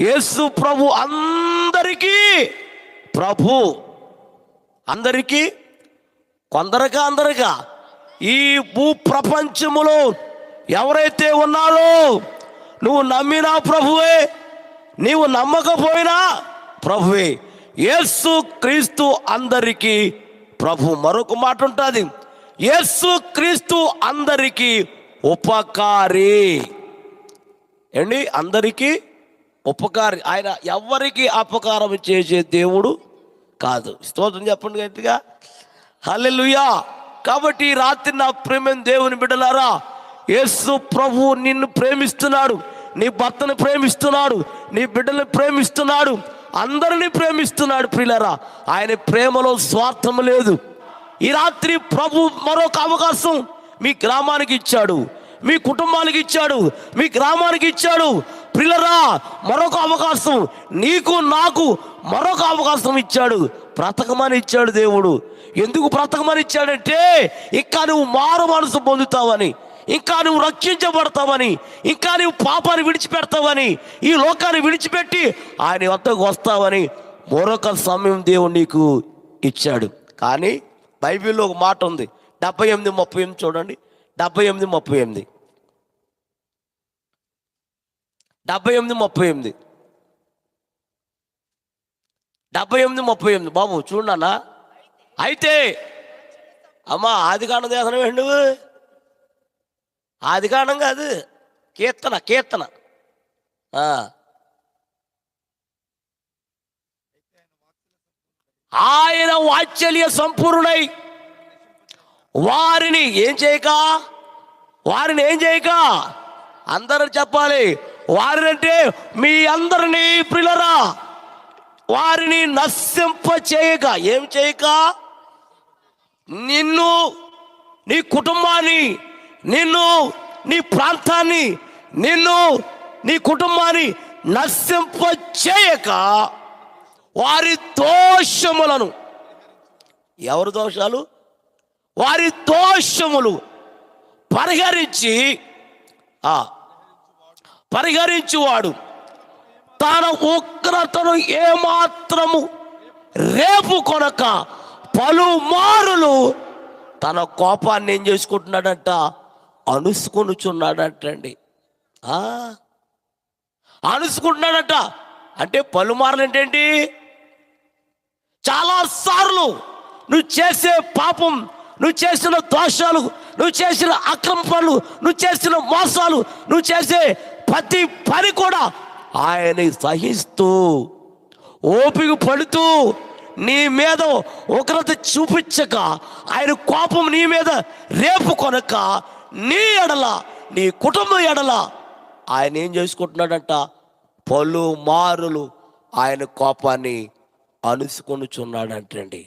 యేసు ప్రభు అందరికీ ప్రభు. అందరికీ, కొందరిగా అందరిగా. ఈ భూ ప్రపంచములో ఎవరైతే ఉన్నారో, నువ్వు నమ్మినా ప్రభువే, నీవు నమ్మకపోయినా ప్రభువే. యేసు క్రీస్తు అందరికీ ప్రభు. మరొక మాట ఉంటుంది, యేసు క్రీస్తు అందరికీ ఉపకారి. ఏండి? అందరికీ ఉపకారి. ఆయన ఎవరికి అపకారం చేసే దేవుడు కాదు. స్తోత్రం చెప్పండి గట్టిగా, హల్లెలూయా. కాబట్టి ఈ రాత్రి నా ప్రేమైన దేవుని బిడ్డలారా, యేసు ప్రభు నిన్ను ప్రేమిస్తున్నాడు, నీ భర్తను ప్రేమిస్తున్నాడు, నీ బిడ్డలను ప్రేమిస్తున్నాడు, అందరినీ ప్రేమిస్తున్నాడు ప్రియులారా. ఆయన ప్రేమలో స్వార్థం లేదు. ఈ రాత్రి ప్రభు మరొక అవకాశం మీ గ్రామానికి ఇచ్చాడు, మీ కుటుంబానికి ఇచ్చాడు, మీ గ్రామానికి ఇచ్చాడు ప్రియులారా. మరొక అవకాశం నీకు నాకు మరొక అవకాశం ఇచ్చాడు. బ్రతకమని ఇచ్చాడు దేవుడు. ఎందుకు బ్రతకమని ఇచ్చాడంటే, ఇంకా నువ్వు మారు మనసు పొందుతావని, ఇంకా నువ్వు రక్షించబడతావని, ఇంకా నువ్వు పాపాన్ని విడిచిపెడతావని, ఈ లోకాన్ని విడిచిపెట్టి ఆయన వద్దకు వస్తావని మరొక సమయం దేవుడు నీకు ఇచ్చాడు. కానీ బైబిల్లో ఒక మాట ఉంది, 78:38 చూడండి. 78:38 78:38 బాబు చూడన్నా. అయితే అమ్మా, ఆదికాండం దేశం ఏంటి? నువ్వు ఆదికాండం కాదు, కీర్తన. ఆయన వాత్సల్య సంపూర్ణుడై వారిని ఏం చేయక అందరూ చెప్పాలి. వారినంటే మీ అందరినీ ప్రియులారా, వారిని నశింప చేయక. ఏం చేయక? నిన్ను, నీ కుటుంబాన్ని, నిన్ను, నీ ప్రాంతాన్ని, నిన్ను, నీ కుటుంబాన్ని నశింప చేయక వారి దోషములను. ఎవరి దోషాలు? వారి దోషములు పరిహరించువాడు తన ఉగ్రతను ఏమాత్రము రేపు కొనక పలుమారులు తన కోపాన్ని ఏం చేసుకుంటున్నాడంట? అణుసుకొనుచున్నాడంటండి. అణుసుకుంటున్నాడంట. అంటే పలుమార్లు ఏంటండి? చాలాసార్లు నువ్వు చేసే పాపం, నువ్వు చేసిన దోషాలు, నువ్వు చేసిన అక్రమ పనులు, నువ్వు చేసిన మోసాలు, నువ్వు చేసే ప్రతి పని కూడా ఆయన సహిస్తూ, ఓపిక పడుతూ, నీ మీద ఉగ్రత చూపించక, ఆయన కోపం నీ మీద రేపు కొనక, నీ ఎడల, నీ కుటుంబం ఎడల ఆయన ఏం చేసుకుంటున్నాడంట? పలుమారులు ఆయన కోపాన్ని అణుసుకొనుచున్నాడంటండి.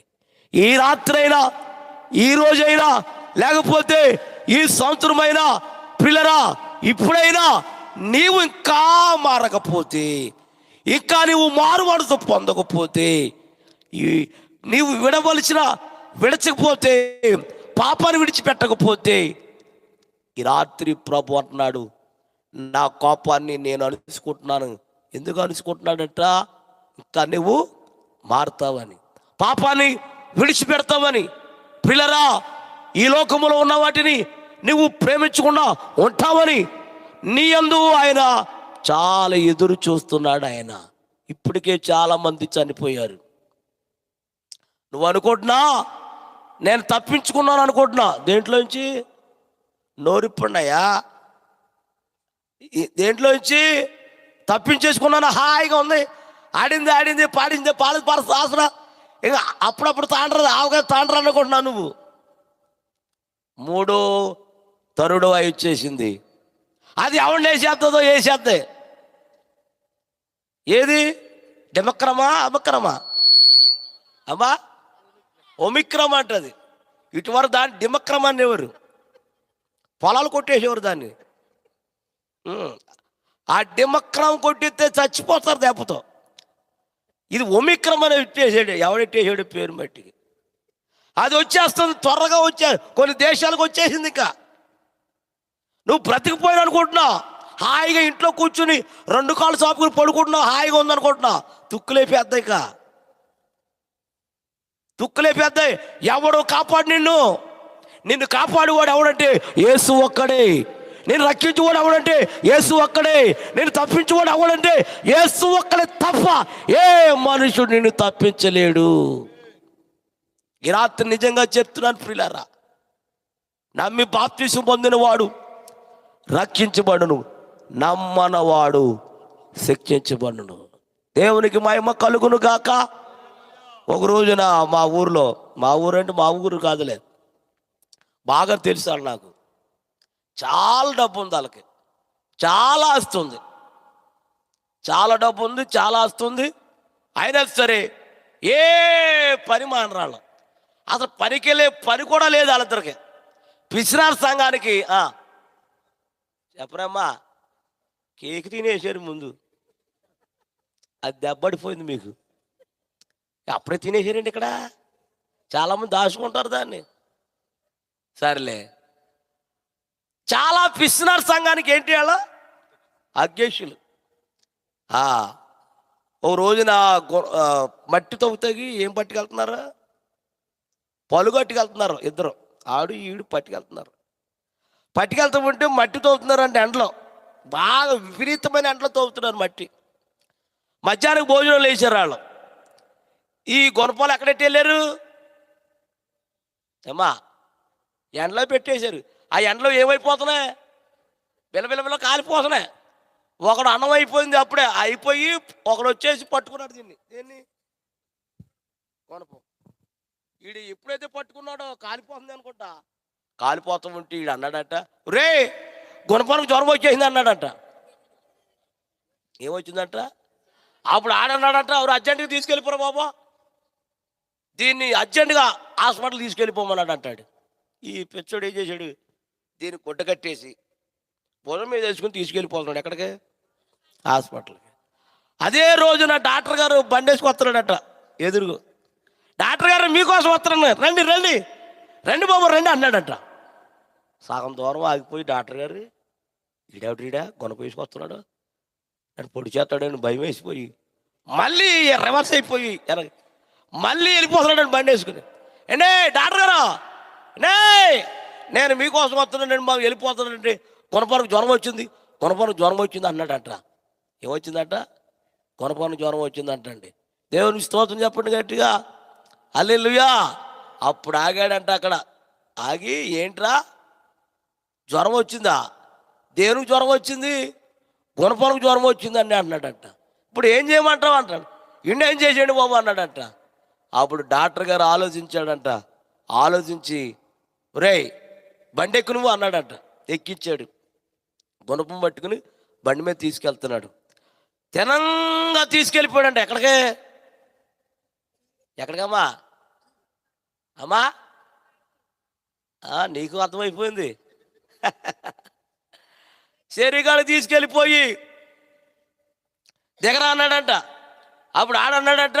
ఈ రాత్రైనా, ఈ రోజైనా, లేకపోతే ఈ సంవత్సరమైనా పిల్లరా, ఇప్పుడైనా నీవు ఇంకా మారకపోతే, ఇంకా నీవు మారు మనసు పొందకపోతే, నీవు విడచకపోతే, పాపాన్ని విడిచిపెట్టకపోతే, ఈ రాత్రి ప్రభు అంటున్నాడు, నా కోపాన్ని నేను అణుసుకుంటున్నాను. ఎందుకు అణుసుకుంటున్నాడంట? ఇంకా నువ్వు మారుతావని, పాపాన్ని విడిచిపెడతావని. పిల్లరా, ఈ లోకములో ఉన్న వాటిని నువ్వు ప్రేమించకుండా ఉంటావని నీ యందు ఆయన చాలా ఎదురు చూస్తున్నాడు. ఆయన ఇప్పటికే చాలా మంది చనిపోయారు. నువ్వు అనుకుంటున్నా నేను తప్పించుకున్నాను అనుకుంటున్నా. దేంట్లోంచి? నోరిప్పుడున్నాయా? దేంట్లోంచి తప్పించేసుకున్నాను? హాయిగా ఉంది, ఆడింది పాడింది, పాలసరా, ఇక అప్పుడప్పుడు తాండ్రది, ఆవుగా తాండ్ర అనుకుంటున్నావు నువ్వు. 3వ తరుడు అయి వచ్చేసింది. అది ఎవరిని వేసేస్తుందో వేసేద్దే. ఏది? డెమక్రమా అమక్రమా? అమ్మా, ఒమిక్రమ అంటది. ఇటువరకు దాన్ని డిమక్రమ అనేవారు, పొలాలు కొట్టేసేవారు దాన్ని. ఆ డిమక్రమ కొట్టితే చచ్చిపోతారు దెబ్బతో. ఇది ఒమిక్రమ అని ఇట్టేసాడు. ఎవడెట్టేసాడు పేరు బట్టి. అది వచ్చేస్తుంది, త్వరగా కొన్ని దేశాలకు వచ్చేసింది. ఇంకా నువ్వు బ్రతికిపోయిన అనుకుంటున్నావు, హాయిగా ఇంట్లో కూర్చుని 2 కాళ్ళు చాపుకుని పడుకుంటున్నావు, హాయిగా ఉందనుకుంటున్నావు. తుక్కులేపేద్దాయి తుక్కులేపేద్దాయి. ఎవడు కాపాడు నిన్ను కాపాడువాడు ఎవడంటే యేసు ఒక్కడే. నేను రక్షించువాడు ఎవడంటే యేసు ఒక్కడే. నేను తప్పించువాడు ఎవడంటే యేసు ఒక్కడే తప్ప ఏ మనుషుడు నిన్ను తప్పించలేడు. ఈ రాత్రి నిజంగా చెప్తున్నాను ప్రియులారా, నమ్మి బాప్తిసం పొందినవాడు రక్షించబడును, నమ్మనవాడు శిక్షించబడును. దేవునికి మహిమ కలుగును గాక. ఒక రోజున మా ఊరంటే మా ఊరు కాదులే, బాగా తెలుసు నాకు. చాలా డబ్బు ఉంది వాళ్ళకి, చాలా ఆస్తి ఉంది, చాలా డబ్బు ఉంది, చాలా ఆస్తి ఉంది. అయినా సరే ఏ పని మానరాళ్ళు, అసలు పనికెళ్ళే పని కూడా లేదు వాళ్ళిద్దరికి. పిసినార్ సంఘానికి చెప్పరమ్మా, కేక్ తినేసారు ముందు, అది దెబ్బడిపోయింది మీకు. అప్పుడే తినేసారండి. ఇక్కడ చాలామంది దాచుకుంటారు దాన్ని. సరేలే, చాలా పిసినార్ సంఘానికి ఏంటి వాళ్ళ అధ్యక్షులు. ఓ రోజున మట్టి తవ్వుతాగి ఏం పట్టుకెళ్తున్నారు, పలుగట్టుకెళ్తున్నారు. ఇద్దరు, ఆడు ఈడు పట్టుకెళ్తూ ఉంటే మట్టి తవ్వుతున్నారు అంటే ఎండలో, బాగా విపరీతమైన ఎండలో తవ్వుతున్నారు మట్టి. మధ్యాహ్నం భోజనం వేసారు వాళ్ళు. ఈ గొనపాలు ఎక్కడెట్టి వెళ్ళారు ఏమా, ఎండలో పెట్టేశారు. ఆ ఎండలో ఏమైపోతున్నాయి, బిలబిలబిల కాలిపోతున్నాయి. ఒకడు అన్నం అయిపోయింది, అప్పుడే అయిపోయి ఒకడు వచ్చేసి పట్టుకున్నాడు దీన్ని కొనపం. వీడు ఎప్పుడైతే పట్టుకున్నాడో కాలిపోతుంది అనుకుంటా, కాలిపోతూ ఉంటే వీడు అన్నాడట, రే గుణపానికి జ్వరం వచ్చేసింది అన్నాడట. ఏమొచ్చిందంట? అప్పుడు ఆడన్నాడట, ఎవరు అర్జెంటుగా తీసుకెళ్ళిపోరా బాబా, దీన్ని అర్జెంటుగా హాస్పిటల్ తీసుకెళ్ళిపోమన్నాడు అంటాడు. ఈ పిచ్చోడు ఏం చేశాడు, దీన్ని గుడ్డ కట్టేసి భుజం మీద వేసుకుని తీసుకెళ్ళిపోతున్నాడు. ఎక్కడికి? హాస్పిటల్కి. అదే రోజున డాక్టర్ గారు బండేసుకు వస్తున్నాడట ఎదురుగు. డాక్టర్ గారు మీకోసం వస్తున్నాను, రండి రండి రండి బాబు రండి అన్నాడట. సగం దూరం ఆగిపోయి డాక్టర్ గారు, ఈడా గొనపేసుకు వస్తున్నాడు అని పొడి చేస్తాడని భయం వేసిపోయి మళ్ళీ రివర్స్ అయిపోయి మళ్ళీ వెళ్ళిపోతున్నాడని బండి వేసుకుని. ఏంటే డాక్టర్ గారు, నేను మీకోసం వస్తున్నానండి బాబు, వెళ్ళిపోతున్నానండి, గుణపానికి జ్వరం వచ్చింది అన్నాడట. ఏమొచ్చిందట? గుణపానికి జ్వరం వచ్చిందంటండి. దేవునికి స్తోత్రం చెప్పండి గట్టిగా, హల్లెలూయా. అప్పుడు ఆగాడంట అక్కడ. ఆగి, ఏంట్రా జ్వరం వచ్చిందా? దేవునికి జ్వరం వచ్చింది, గుణపానికి జ్వరం వచ్చిందండి అన్నాడట. ఇప్పుడు ఏం చేయమంటావు అంటాడు. ఏం చేసేయండి బాబు అన్నాడట. అప్పుడు డాక్టర్ గారు ఆలోచించాడంట. ఆలోచించి, రేయ్ బండి ఎక్కు నువ్వు అన్నాడంట. ఎక్కిచ్చాడు. గుణపం పట్టుకుని బండి మీద తీసుకెళ్తున్నాడు. తినంగా తీసుకెళ్ళిపోయాడంట. ఎక్కడికమ్మా అమ్మా? నీకు అర్థమైపోయింది. శరీరాలు తీసుకెళ్ళిపోయి దిగరా అన్నాడంట. అప్పుడు ఆడన్నాడట,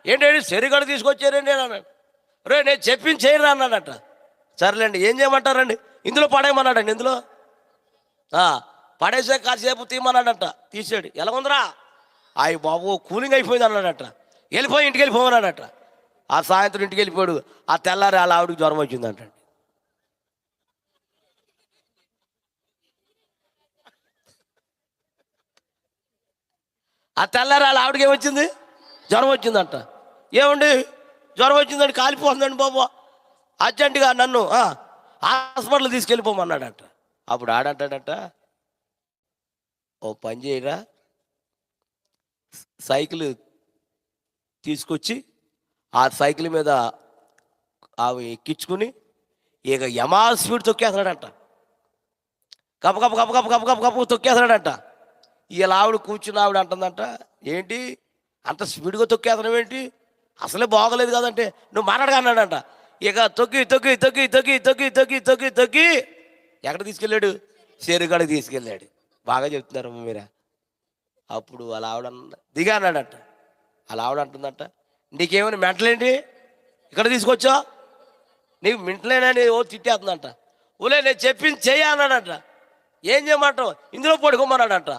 ఏంటంటే శరీరాలు తీసుకొచ్చారండి అన్నాడు. రే నేను చెప్పింది చేయరా అన్నాడట. సరేలేండి ఏం చేయమంటారండి, ఇందులో పడేయమన్నాడండి. ఇందులో పడేసే కాసేపు తీయమన్నాడట. తీసాడు. ఎలా ఉందిరా? అయ్యి బాబు కూలింగ్ అయిపోయింది అన్నాడట. వెళ్ళిపోయి ఇంటికి వెళ్ళిపోమన్నాడట. ఆ సాయంత్రం ఇంటికి వెళ్ళిపోయాడు. ఆ తెల్లారి వాళ్ళ ఆవిడకి జ్వరం వచ్చిందంటండి. ఆ తెల్లారి వాళ్ళ ఆవిడకి ఏమొచ్చింది? జ్వరం వచ్చిందంట. ఏమండి జ్వరం వచ్చిందండి, కాలిపోతుందండి బాబు, అర్జెంటుగా నన్ను హాస్పిటల్ తీసుకెళ్ళిపోమన్నాడంట. అప్పుడు ఆడంటాడట, ఓ పని చేయరా, సైకిల్ తీసుకొచ్చి ఆ సైకిల్ మీద అవి ఎక్కించుకుని ఇక యమా స్పీడ్ తొక్కేస్తున్నాడంట. కప్ప కప్ప కప్ప కప్ప కప్ప కప్ప కప్ప తొక్కేస్తున్నాడంట. ఇలా ఆవిడ కూర్చుని ఆవిడ అంటుందంట, ఏంటి అంత స్పీడ్గా తొక్కేస్తున్నావు ఏంటి, అసలే బాగోలేదు కదంటే, నువ్వు మాట్లాడగా అన్నాడంట. ఇక తొక్కి తొక్కి తొక్కి తొక్కి తొక్కి తొక్కి తొక్కి తొక్కి ఎక్కడ తీసుకెళ్ళాడు? చెరుగాడికి తీసుకెళ్ళాడు. బాగా చెప్తున్నారు మీరా. అప్పుడు అలా ఆవిడ దిగా అన్నాడట. అలా ఆవిడ అంటుందంట, నీకేమైనా మెంటలేంటి, ఇక్కడ తీసుకొచ్చా, నీకు మెంటలేనని ఓ తిట్టేస్తుందంట. ఓలే నేను చెప్పింది చెయ్యి అన్నాడట. ఏం చేయమంటావు? ఇందులో పడుకోమన్నాడంట.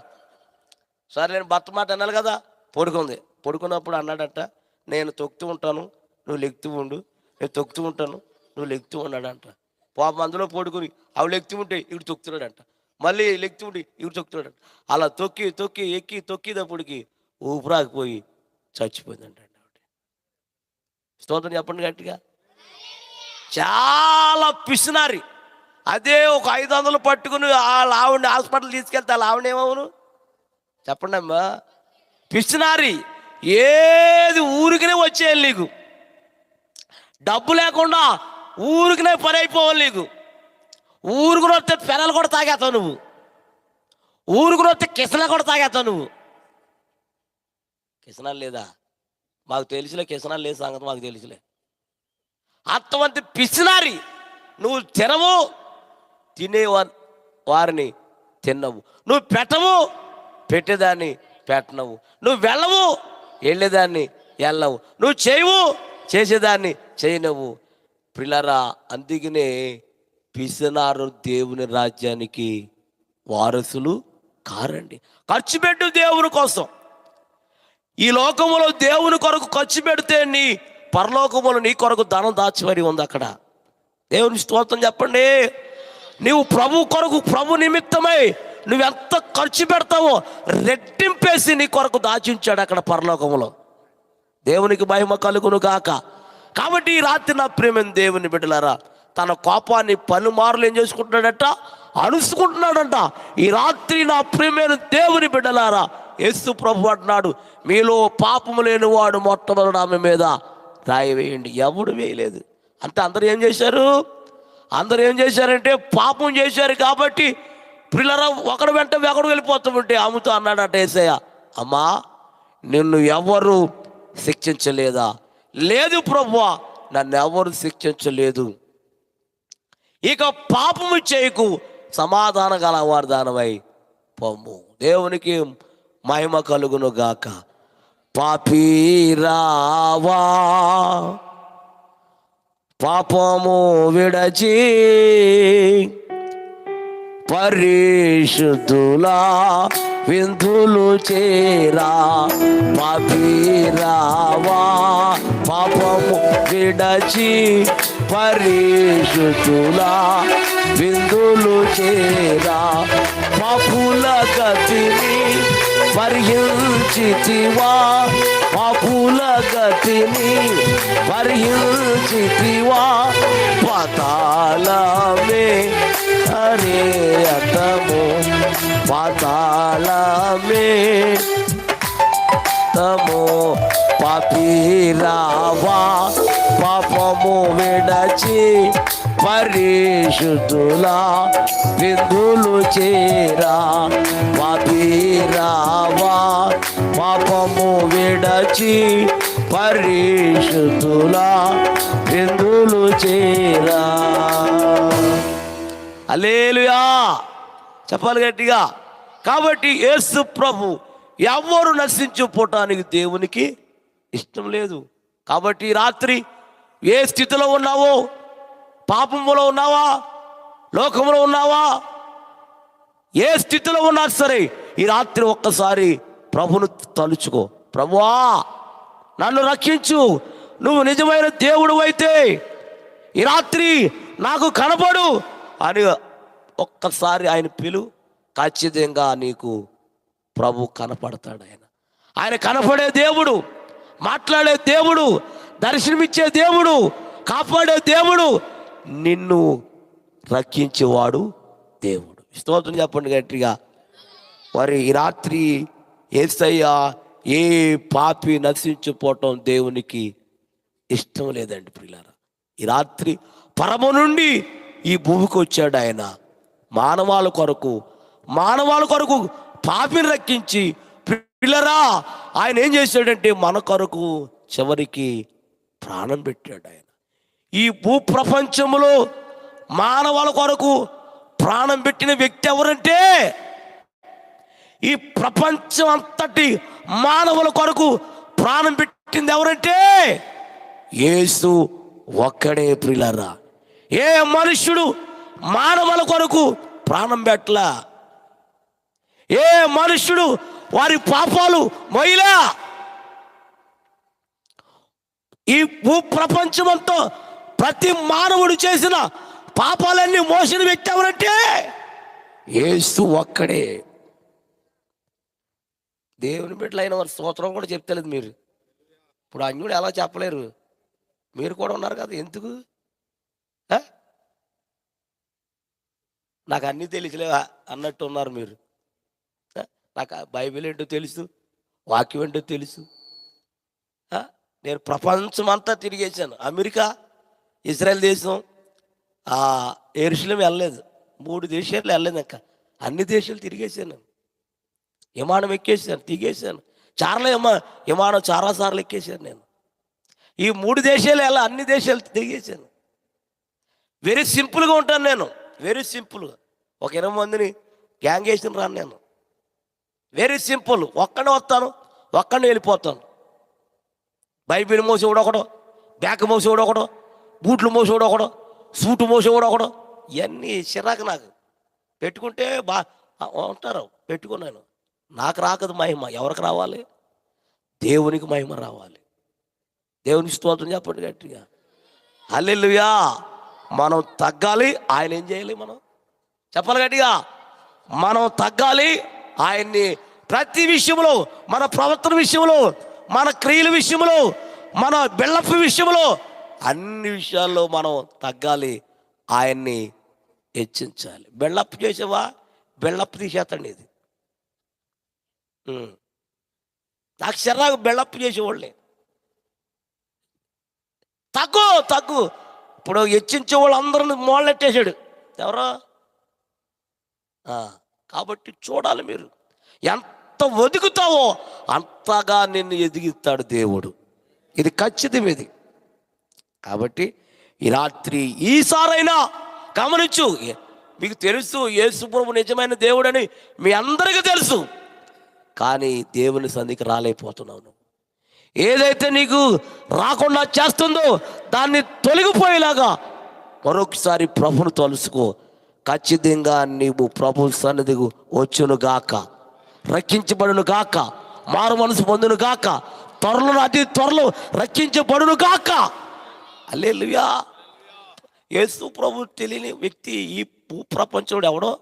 సరే నేను భర్త మాట అన్నాను కదా, పడుకుంది. పడుకున్నప్పుడు అన్నాడంట, నేను తొక్కుతూ ఉంటాను, నువ్వు లెగుతూ ఉండు, నేను తొక్కుతూ ఉంటాను, నువ్వు లెగుతూ ఉన్నాడంట. పాపం అందులో పడుకుని అవి లెగుతూ ఉంటే ఇవి తొక్కుతున్నాడంట, మళ్ళీ లెగుతూ ఉంటే ఇవి తొక్కుతున్నాడంట. అలా తొక్కి తొక్కి ఎక్కి తొక్కినప్పటికి ఊపిరాకపోయి చచ్చిపోయిందంట. స్తోత్రం చెప్పండి గట్టిగా. చాలా పిసినారి. అదే ఒక 500 పట్టుకుని వాళ్ళ ఆవిడని హాస్పిటల్ తీసుకెళ్తే వాళ్ళ ఆవిడ ఏమవును చెప్పండి అమ్మా? పిసినారి. ఏది ఊరికినే వచ్చేయాలి నీకు, డబ్బు లేకుండా ఊరికినే పని అయిపోవాలి నీకు. ఊరుకుని వస్తే పెనలు కూడా తాగేస్తావు నువ్వు, ఊరుకుని వస్తే కిసన కూడా తాగేస్తావు నువ్వు. కిసనాలు లేదా? మాకు తెలుసులే, కిసనాలు లేదు సంగతి మాకు తెలుసులే. అంతమంది పిసినారి. నువ్వు తినవు, తినే వారిని తిన్నవు. నువ్వు పెట్టవు, పెట్టేదాన్ని పెట్టనవు. నువ్వు వెళ్ళవు, వెళ్ళేదాన్ని వెళ్ళవు. నువ్వు చేయవు, చేసేదాన్ని చేయనవు. పిల్లరా, అందుకనే పిసినారు దేవుని రాజ్యానికి వారసులు కారండి. ఖర్చు పెట్టు దేవుని కోసం. ఈ లోకములో దేవుని కొరకు ఖర్చు పెడితే నీ పరలోకములో నీ కొరకు ధనం దాచిపడి ఉంది అక్కడ. దేవుని స్తోత్రం చెప్పండి. నీవు ప్రభు కొరకు, ప్రభు నిమిత్తమై నువ్వెంత ఖర్చు పెడతావో రెట్టింపేసి నీ కొరకు దాచించాడు అక్కడ పరలోకములో. దేవునికి మహిమ కలుగును గాక. కాబట్టి ఈ రాత్రి నా ప్రేమ దేవుని బిడ్డలారా, తన కోపాన్ని పలుమార్లు ఏం చేసుకుంటున్నాడట? అణుసుకుంటున్నాడంట. ఈ రాత్రి నా ప్రేమైన దేవుని బిడ్డలారా, యేసు ప్రభు అంటున్నాడు, మీలో పాపము లేని వాడు మొట్టమొదటి ఆమె మీద రాయి వేయండి. ఎవడు వేయలేదు. అంటే అందరూ ఏం చేశారు? అందరూ ఏం చేశారంటే పాపం చేశారు. కాబట్టి పిల్లరా, ఒకడు వెంట ఒకడు వెళ్ళిపోతామంటే అమ్ముతూ అన్నాడట యేసయ్య, అమ్మా నిన్ను ఎవరు శిక్షించలేదా? లేదు ప్రభువా, నన్ను ఎవరు శిక్షించలేదు. ఇక పాపము చేయకు, సమాధాన గల వాగ్దానమై పొమ్ము. దేవునికి మహిమ కలుగును గాక. పాపీరావా పాపము విడచి పరిశుద్ధులా విందులు చేరా. పాపీరావా పాపము విడచి పరిశుద్ధులా విందులు చేరా. పాపుల గతిని పరిహరించితివా, పాపుల గతిని పరిహరించితివా. పాతాళమే అరే అతము, పాతాళమే తము. పాపీరావా పాపము విడచి పరిశుద్ధులా విందులు చేరా. పాపీరావా పాపము విడచి పరిశుద్ధులా విందులు చేరా. హల్లెలూయా చెప్పాలి గట్టిగా. కాబట్టి యేసు ప్రభు ఎవరు నశించిపోవటానికి దేవునికి ఇష్టం లేదు. కాబట్టి రాత్రి ఏ స్థితిలో ఉన్నావో, పాపములో ఉన్నావా, లోకంలో ఉన్నావా, ఏ స్థితిలో ఉన్నా సరే ఈ రాత్రి ఒక్కసారి ప్రభును తలుచుకో. ప్రభువా నన్ను రక్షించు, నువ్వు నిజమైన దేవుడు అయితే ఈ రాత్రి నాకు కనపడు అని ఒక్కసారి ఆయన పిలు. ఖచ్చితంగా నీకు ప్రభు కనపడతాడు. ఆయన కనపడే దేవుడు, మాట్లాడే దేవుడు, దర్శనమిచ్చే దేవుడు, కాపాడే దేవుడు, నిన్ను రక్షించేవాడు దేవుడు. స్తోత్రం చెప్పండి గట్టిగా. మరి ఈ రాత్రి యేసయ్య ఏ పాపి నశించిపోవటం దేవునికి ఇష్టం లేదండి ప్రియులారా. ఈ రాత్రి పరము నుండి ఈ భూమికి వచ్చాడు ఆయన మానవాళి కొరకు పాపిని రక్షించి. పిల్లరా, ఆయన ఏం చేశాడంటే మన కొరకు చివరికి ప్రాణం పెట్టాడు. ఆయన ఈ భూ ప్రపంచంలో మానవాళి కొరకు ప్రాణం పెట్టిన వ్యక్తి ఎవరంటే, ఈ ప్రపంచం అంతటి మానవుల కొరకు ప్రాణం పెట్టింది ఎవరంటే యేసు ఒక్కడే ప్రియులారా. ఏ మనుష్యుడు మానవుల కొరకు ప్రాణం పెట్టలా. ఏ మనుష్యుడు వారి పాపాలు మొయ్యలే. ఈ భూ ప్రపంచమంతా ప్రతి మానవుడు చేసిన పాపాలన్నీ మోసిన వ్యక్తి ఎవరంటే యేసు ఒక్కడే. దేవుని బిడ్డలైన వారి స్తోత్రం కూడా చెప్తలేదు మీరు. ఇప్పుడు అన్యుడు ఎలా చెప్పలేరు, మీరు కూడా ఉన్నారు కదా, ఎందుకు? నాకు అన్నీ తెలియలేవా అన్నట్టు ఉన్నారు మీరు. నాకు బైబిల్ ఏంటో తెలుసు, వాక్యం ఏంటో తెలుసు. నేను ప్రపంచం అంతా తిరిగేసాను. అమెరికా, ఇజ్రాయెల్ దేశం, యెరూషలేం వెళ్ళలేదు. 3 దేశాలు వెళ్ళలేదు. ఇంకా అన్ని దేశాలు తిరిగేసాను. విమానం ఎక్కేసాను, దిగేసాను. విమానం చాలాసార్లు ఎక్కేసాను నేను. ఈ 3 దేశాలు అన్ని దేశాలు దిగేసాను. వెరీ సింపుల్గా ఉంటాను నేను, వెరీ సింపుల్గా. ఒక 20 మందిని గ్యాంగ్ వేసిన రాను నేను. Very simple. ఒక్కడే వస్తాను, ఒక్కడే వెళ్ళిపోతాను. బైబిల్ మోసేవాడు ఒకడు, బ్యాగ్ మోసేవాడు ఒకడు, బూట్లు మోసేవాడు ఒకడు, సూటు మోసేవాడు ఒకడు. ఇవన్నీ చిరాకు. నాకు పెట్టుకుంటే ఉంటారు, పెట్టుకున్నాను. నాకు రాకదు మహిమ. ఎవరికి రావాలి? దేవునికి మహిమ రావాలి. దేవునికి స్తోత్రం చెప్పండి గట్టిగా. హల్లెలూయా. మనం తగ్గాలి, ఆయన ఏం చేయాలి? మనం చెప్పాలి గట్టిగా. మనం తగ్గాలి, ఆయన్ని ప్రతి విషయంలో, మన ప్రవర్తన విషయంలో, మన క్రియల విషయంలో, మన బెల్లపు విషయంలో, అన్ని విషయాల్లో మనం తగ్గాలి, ఆయన్ని హెచ్చించాలి. బెల్లప్పు చేసావా, బెల్లప్పు తీసేస్తాండి. ఇది నాకు శరీరాకు బెల్లప్పు చేసేవాళ్ళే. తగ్గు. ఇప్పుడు హెచ్చించే వాళ్ళు అందరిని మోళ్ళెట్టేశాడు ఎవరో. కాబట్టి చూడాలి, మీరు ఎంత ఒదుగుతావో అంతగా నిన్ను ఎదిగిస్తాడు దేవుడు. ఇది ఖచ్చితం. ఇది కాబట్టి ఈ రాత్రి ఈసారైనా గమనించు. మీకు తెలుసు యేసు ప్రభువు నిజమైన దేవుడని మీ అందరికీ తెలుసు. కానీ దేవుని సన్నిధికి రాలేకపోతున్నావు. ఏదైతే నీకు రాకుండా చేస్తుందో దాన్ని తొలగిపోయేలాగా మరొకసారి ప్రభును తలుసుకో. ఖచ్చితంగా నీవు ప్రభు సన్నిధికి వచ్చును గాక, రక్షించబడును గాక, మారు మనసు పొందును గాక, త్వరలో అతి త్వరలో రక్షించబడును గాక. హల్లెలూయా. యేసు ప్రభు తెలియని వ్యక్తి ఈ భూప్రపంచంలో ఎవడో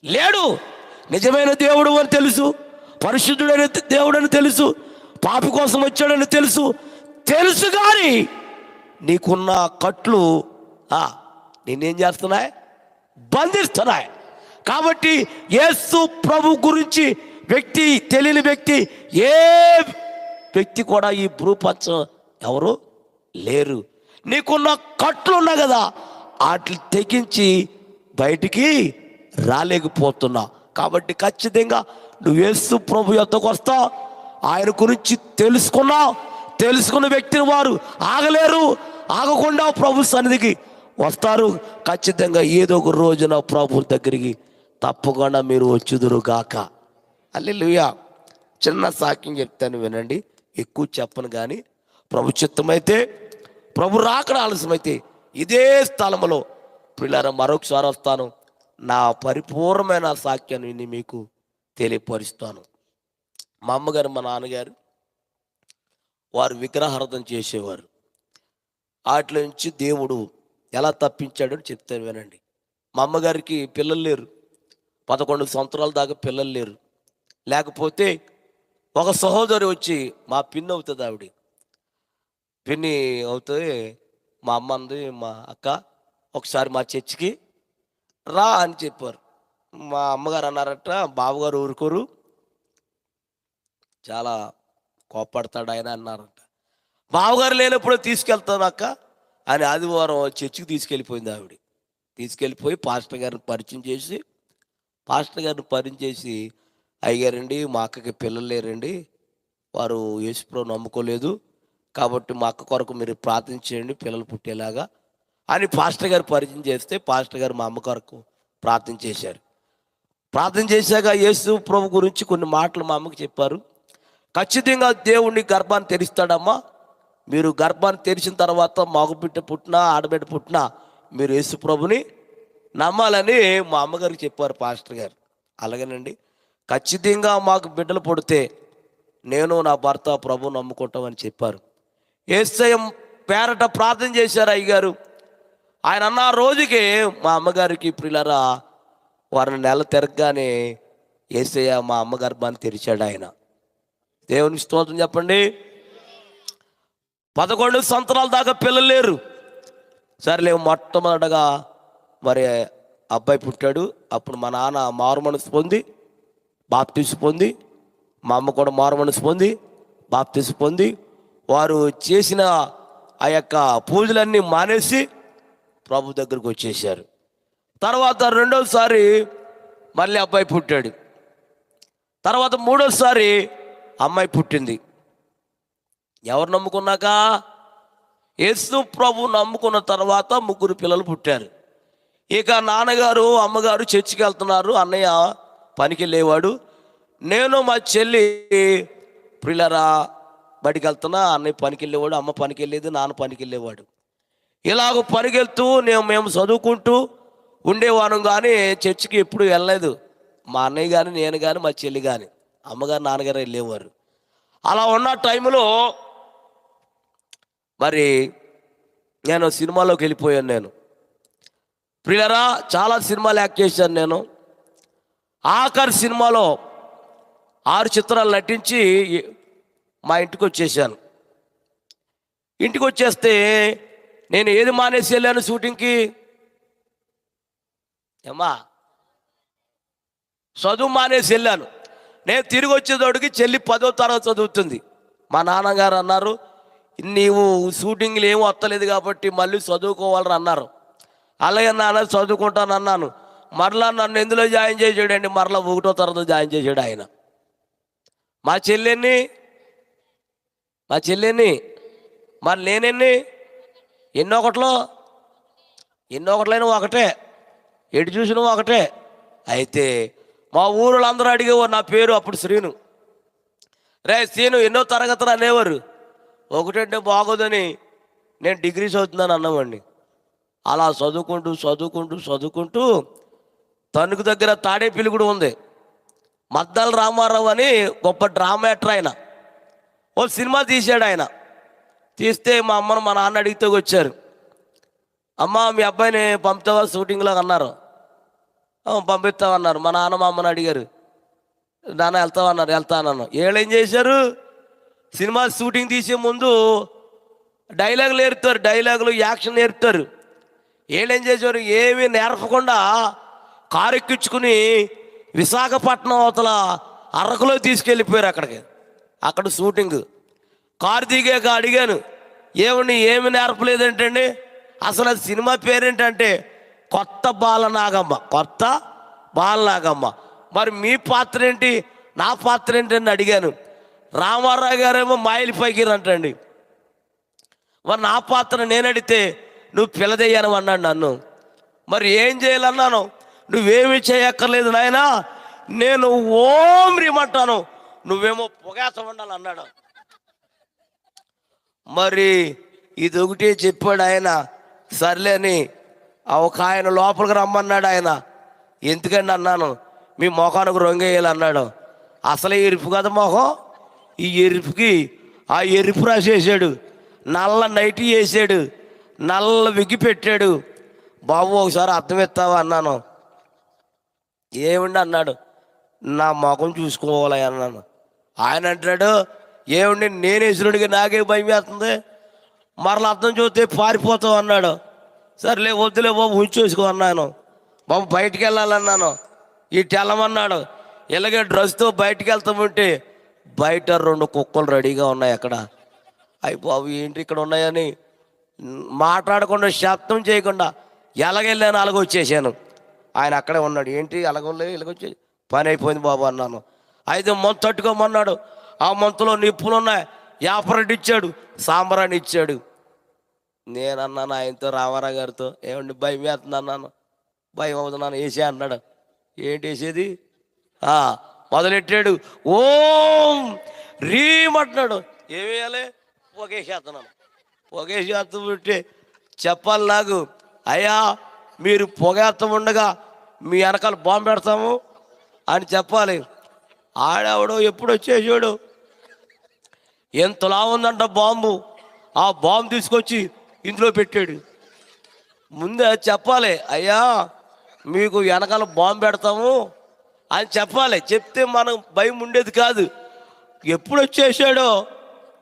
లేడు. నిజమైన దేవుడు అని తెలుసు, పరిశుద్ధుడైన దేవుడు అని తెలుసు, పాపి కోసం వచ్చాడని తెలుసు కానీ నీకున్న కట్లు నిన్నేం చేస్తున్నాయి? బంధిస్తున్నాయి. కాబట్టి యేసు ప్రభు గురించి తెలియని వ్యక్తి ఏ వ్యక్తి కూడా ఈ భూప్రపంచం ఎవరు లేరు. నీకున్న కట్లు ఉన్నాయి కదా, వాటిని తెగించి బయటికి రాలేకపోతున్నా. కాబట్టి ఖచ్చితంగా నువ్వు యేసు ప్రభు యొద్దకు వస్తావు. ఆయన గురించి తెలుసుకున్న వ్యక్తిని వారు ఆగలేరు. ఆగకుండా ప్రభు సన్నిధికి వస్తారు. ఖచ్చితంగా ఏదో ఒక రోజున ప్రభు దగ్గరికి తప్పకుండా మీరు వచ్చుదురు గాక. హల్లెలూయా. చిన్న సాక్ష్యం చెప్తాను వినండి, ఎక్కువ చెప్పను. కానీ ప్రభు చిత్తమైతే, ప్రభు రాకడ ఆలస్యమైతే ఇదే స్థలంలో పిల్లల మరొకసారి వస్తాను. నా పరిపూర్ణమైన సాక్యాన్ని మీకు తెలియపరుస్తాను. మా అమ్మగారు, మా నాన్నగారు వారు విగ్రహారాధన చేసేవారు. వాటి నుంచి దేవుడు ఎలా తప్పించాడని చెప్తాను వినండి. మా అమ్మగారికి పిల్లలు లేరు, 11 సంవత్సరాల దాకా పిల్లలు లేరు. లేకపోతే ఒక సహోదరి వచ్చి, మా పిన్ని అవుతుంది, ఆవిడ పిన్ని అవుతుంది, మా అమ్మ అంది, మా అక్క ఒకసారి మా చర్చికి రా అని చెప్పారు. మా అమ్మగారు అన్నారట, బావగారు ఊరుకోరు, చాలా కోప్పడతాడు ఆయన అన్నారట. బావగారు లేనప్పుడు తీసుకెళ్తాను అక్క అని ఆదివారం చర్చికి తీసుకెళ్ళిపోయింది ఆవిడ. తీసుకెళ్ళిపోయి పాస్టర్ గారిని పరిచయం చేసి అయ్యారండి, మా అక్కకి పిల్లలు లేరండి, వారు యేసుప్రభువుని నమ్ముకోలేదు, కాబట్టి మా అక్క కొరకు మీరు ప్రార్థన చేయండి పిల్లలు పుట్టేలాగా అని పాస్టర్ గారు పరిచయం చేస్తే, పాస్టర్ గారు మా అమ్మ కొరకు ప్రార్థన చేశారు. ప్రార్థన చేశాక యేసు ప్రభు గురించి కొన్ని మాటలు మా అమ్మకి చెప్పారు. ఖచ్చితంగా దేవుడిని గర్భాన్ని తెరిస్తాడమ్మా, మీరు గర్భాన్ని తెరిచిన తర్వాత మగబిడ్డ పుట్టినా ఆడబిడ్డ పుట్టినా మీరు యేసు ప్రభుని నమ్మాలని మా అమ్మగారికి చెప్పారు పాస్టర్ గారు. అలాగేనండి, ఖచ్చితంగా మాకు బిడ్డలు పుడితే నేను నా భర్త ప్రభు నమ్ముకుంటామని చెప్పారు. యేసయ్య పేరట ప్రార్థన చేశారు అయ్యగారు. ఆయన అన్న రోజుకి మా అమ్మగారికి ప్రియులారా వారిని నెల తిరగగానే యేసయ్య మా అమ్మ గర్భాన్ని తెరిచాడు ఆయన. దేవుని స్తోత్రం చెప్పండి. 11 సంవత్సరాల దాకా పిల్లలు లేరు. సరేలే, మొట్టమొదటగా మరి అబ్బాయి పుట్టాడు. అప్పుడు మా నాన్న మారు మనసు పొంది బాప్తీసు పొంది, మా అమ్మ కూడా మారు మనసు పొంది బాప్తీసు పొంది, వారు చేసిన ఆ యొక్క పూజలన్నీ మానేసి ప్రభు దగ్గరకు వచ్చేసారు. తర్వాత రెండోసారి మళ్ళీ అబ్బాయి పుట్టాడు. తర్వాత మూడోసారి అమ్మాయి పుట్టింది. ఎవరు నమ్ముకున్నాక? యేసు ప్రభు నమ్ముకున్న తర్వాత 3 పిల్లలు పుట్టారు. ఇక నాన్నగారు అమ్మగారు చర్చికి వెళ్తున్నారు, అన్నయ్య పనికి వెళ్ళేవాడు, నేను మా చెల్లి ప్రియులరా బడికి వెళ్తున్నా, అన్నయ్య పనికి వెళ్ళేవాడు, అమ్మ పనికి వెళ్ళేది, నాన్న పనికి వెళ్ళేవాడు. ఇలాగ పనికి వెళ్తూ మేము చదువుకుంటూ ఉండేవాళ్ళం. కానీ చర్చికి ఎప్పుడు వెళ్ళలేదు. మా అన్నయ్య కానీ నేను కానీ మా చెల్లి కానీ, అమ్మగారు నాన్నగారు వెళ్ళేవారు. అలా ఉన్న టైంలో మరి నేను సినిమాలోకి వెళ్ళిపోయాను. నేను ప్రియులరా చాలా సినిమాలు యాక్ట్ చేశాను. నేను ఆఖరి సినిమాలో 6 చిత్రాలు నటించి మా ఇంటికి వచ్చేసాను. ఇంటికి వచ్చేస్తే నేను ఏది మానేసి వెళ్ళాను షూటింగ్కి? ఏమ్మా, చదువు మానేసి వెళ్ళాను. నేను తిరిగి వచ్చేటోడికి చెల్లి 10వ తరగతి చదువుతుంది. మా నాన్నగారు అన్నారు, నీవు షూటింగ్లు ఏమీ వస్తలేదు కాబట్టి మళ్ళీ చదువుకోవాలని అన్నారు. అలాగే నాన్న చదువుకుంటాను అన్నాను. మరలా నన్ను ఎందులో జాయిన్ చేసాడండి? మరలా 1వ తరగతి జాయిన్ చేసాడు ఆయన. మా చెల్లెన్ని మరి నేనెన్ని ఎన్నో ఒకట్లైనా ఒకటే, ఎటు చూసినా ఒకటే. అయితే మా ఊళ్ళో అందరూ అడిగేవారు నా పేరు. అప్పుడు శ్రీను. రే శ్రీను ఎన్నో తరగతులు అనేవారు. ఒకటంటే బాగోదని నేను డిగ్రీ చదువుతున్నాను అన్నామండి. అలా చదువుకుంటూ తణుకు దగ్గర తాడేపల్లి కూడా ఉంది. మద్దాల రామారావు అని గొప్ప డ్రామా యాక్టర్ ఆయన. ఓ సినిమా తీశాడు ఆయన. తీస్తే మా అమ్మను మా నాన్న అడిగితే వచ్చారు. అమ్మ మీ అబ్బాయిని పంపుతావా షూటింగ్లో అన్నారు. పంపిస్తామన్నారు. మా నాన్న మా అమ్మని అడిగారు. నాన్న వెళ్తామన్నారు. వెళ్తానన్నాను. ఏం చేశారు? సినిమా షూటింగ్ తీసే ముందు డైలాగులు నేర్పుతారు, డైలాగులు యాక్షన్ నేర్పుతారు. ఏం చేశారు? ఏమీ నేర్పకుండా కారు ఎక్కించుకుని విశాఖపట్నం అవతల అరకులో తీసుకెళ్ళిపోయారు. అక్కడ షూటింగ్. కారు దిగాక అడిగాను, ఏమి నేర్పలేదంటండి? అసలు అది సినిమా పేరేంటంటే కొత్త బాలనాగమ్మ. మరి మీ పాత్ర ఏంటి, నా పాత్ర ఏంటి అని అడిగాను. రామారావు గారేమో మాయిల్ పైకి అంటండి. మరి నా పాత్ర నేను అడిగితే నువ్వు పిల్లదయ్యాను అన్నాడు నన్ను. మరి ఏం చేయాలన్నాను. నువ్వేమీ చేయక్కర్లేదు నాయనా, నేను ఓం రీమంటాను, నువ్వేమో పొగేత ఉండాలి అన్నాడు. మరి ఇది ఒకటే చెప్పాడు ఆయన. సర్లేని ఒక ఆయన లోపలికి రమ్మన్నాడు ఆయన. ఎందుకండి అన్నాను. మీ మొఖానికి రొంగేయాలి అన్నాడు. అసలే ఎరుపు కదా మొఖం. ఈ ఎరుపుకి ఆ ఎరుపు రాసేసాడు, నల్ల నైటీ వేసాడు, నల్ల విగ్గి పెట్టాడు. బాబు ఒకసారి అర్థమిస్తావా అన్నాను. ఏమండి అన్నాడు. నా ముఖం చూసుకోవాలి అన్నాను. ఆయన అంటాడు, ఏమండి నేను ఎసురుడికి నాకే భయం వేస్తుంది, మరలా అర్థం చూస్తే పారిపోతావు అన్నాడు. సర్లే వద్దులే బాబు ఉంచేసుకో అన్నాను. బాబు బయటికి వెళ్ళాలన్నాను. ఇటు వెళ్ళమన్నాడు. ఇలాగే డ్రెస్తో బయటికి వెళ్తామంటే బయట 2 కుక్కలు రెడీగా ఉన్నాయి అక్కడ. అయ్యి బాబు ఏంటి ఇక్కడ ఉన్నాయని మాట్లాడకుండా శబ్దం చేయకుండా ఎలాగెళ్ళాను అలాగొచ్చేసాను. ఆయన అక్కడే ఉన్నాడు. ఏంటి అలాగొల్లే ఇలాగొచ్చే పని అయిపోయింది బాబు అన్నాను. అయితే మంతు తట్టుకోమన్నాడు. ఆ మంతులో నిప్పులు ఉన్నాయి. యాపరెడ్డి ఇచ్చాడు, సాంబ్రాన్ని ఇచ్చాడు. నేనన్నాను ఆయనతో, రామారావు గారితో, ఏమండి భయం వేస్తుంది అన్నాను. భయం అవుతున్నాను, వేసే అన్నాడు. ఏంటి వేసేది? మొదలెట్టాడు. ఓం రీమంటున్నాడు. ఏమి వేయాలి? పొగేసేస్తున్నాను. పొగేసేస్తూ ఉంటే చెప్పాలి నాకు, అయ్యా మీరు పొగేస్తా ఉండగా మీ వెనకాల బాంబు పెడతాము అని చెప్పాలి. ఆడెవడో ఎప్పుడు వచ్చేసాడు, ఎంతలా ఉందంట బాంబు. ఆ బాంబు తీసుకొచ్చి ఇందులో పెట్టాడు. ముందే చెప్పాలి, అయ్యా మీకు వెనకాల బాంబు పెడతాము అని చెప్పాలి. చెప్తే మనకు భయం ఉండేది కాదు. ఎప్పుడు వచ్చేసాడో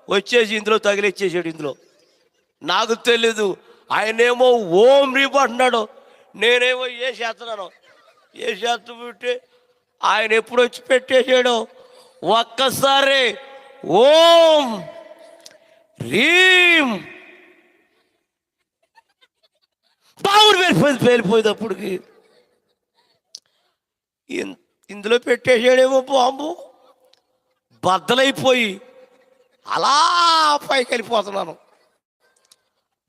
వచ్చేసి ఇందులో తగిలిచ్చేసాడు. ఇందులో నాకు తెలీదు. ఆయనేమో ఓం రీపు అంటున్నాడు, నేనేమో ఏ చేస్తున్నాను. ఏ చేస్తూ పెట్టి ఆయన ఎప్పుడు వచ్చి పెట్టేశాడో ఒక్కసారి ఓం రీం బావురు పేలిపోయేటప్పటికి ఇందులో పెట్టేసాడేమో బాంబు. బద్దలైపోయి అలా పైకి వెళ్ళిపోతున్నాను.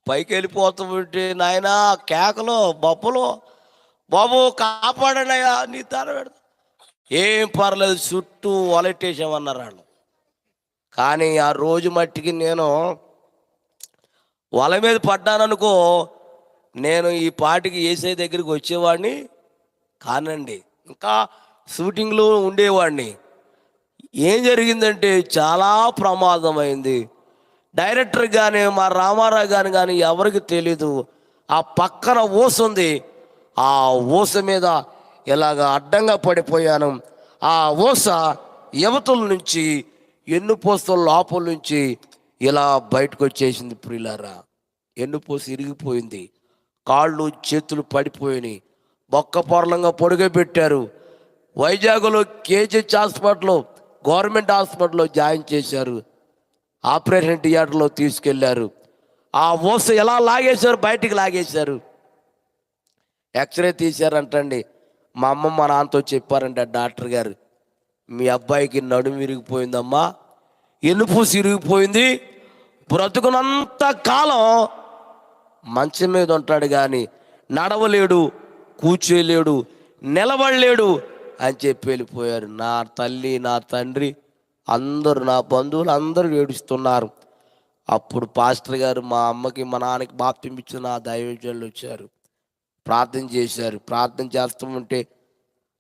పైకి వెళ్ళిపోతుంటే నాయన కేకలు బొప్పలు, బాబు కాపాడండి అయ్యా నీ తల పెడతా. ఏం పర్లేదు చుట్టూ వలెట్టేసామన్నారు వాళ్ళు. కానీ ఆ రోజు మట్టికి నేను వల మీద పడ్డాననుకో, నేను ఈ పాటికి ఏసై దగ్గరికి వచ్చేవాడిని కానండి, ఇంకా షూటింగ్లో ఉండేవాడిని. ఏం జరిగిందంటే చాలా ప్రమాదమైంది. డైరెక్టర్ కానీ మా రామారావు కానీ ఎవరికి తెలీదు. ఆ పక్కన ఊస ఉంది, ఆ ఊస మీద ఇలాగ అడ్డంగా పడిపోయాను. ఆ ఊస యువతుల నుంచి ఎన్నుపోస్తుల లోపల నుంచి ఇలా బయటకు వచ్చేసింది. ప్రియులారా, ఎన్నుపోసి ఇరిగిపోయింది, కాళ్ళు చేతులు పడిపోయినాయి, బొక్క పొరలంగా పొడుగబెట్టారు. వైజాగ్లో కేజీహెచ్ హాస్పిటల్లో, గవర్నమెంట్ హాస్పిటల్లో జాయిన్ చేశారు. ఆపరేషన్ థియేటర్లో తీసుకెళ్లారు. ఆ ఊస ఎలా లాగేశారు, బయటికి లాగేశారు. ఎక్స్రే తీశారంటండి. మా అమ్మ మా నాన్నతో చెప్పారంట డాక్టర్ గారు, మీ అబ్బాయికి నడుము విరిగిపోయిందమ్మా, ఎన్నుపూసి ఇరిగిపోయింది, బ్రతుకునంత కాలం మంచం మీద ఉంటాడు కానీ నడవలేడు, కూర్చోలేడు, నిలబడలేడు అని చెప్పి వెళ్ళిపోయారు. నా తల్లి నా తండ్రి అందరూ, నా బంధువులు అందరూ ఏడుస్తున్నారు. అప్పుడు పాస్టర్ గారు మా అమ్మకి మా నాన్నకి బాప్తిసం ఇచ్చిన ఆ దైవజనులు వచ్చారు, ప్రార్థన చేశారు. ప్రార్థన చేస్తూ ఉంటే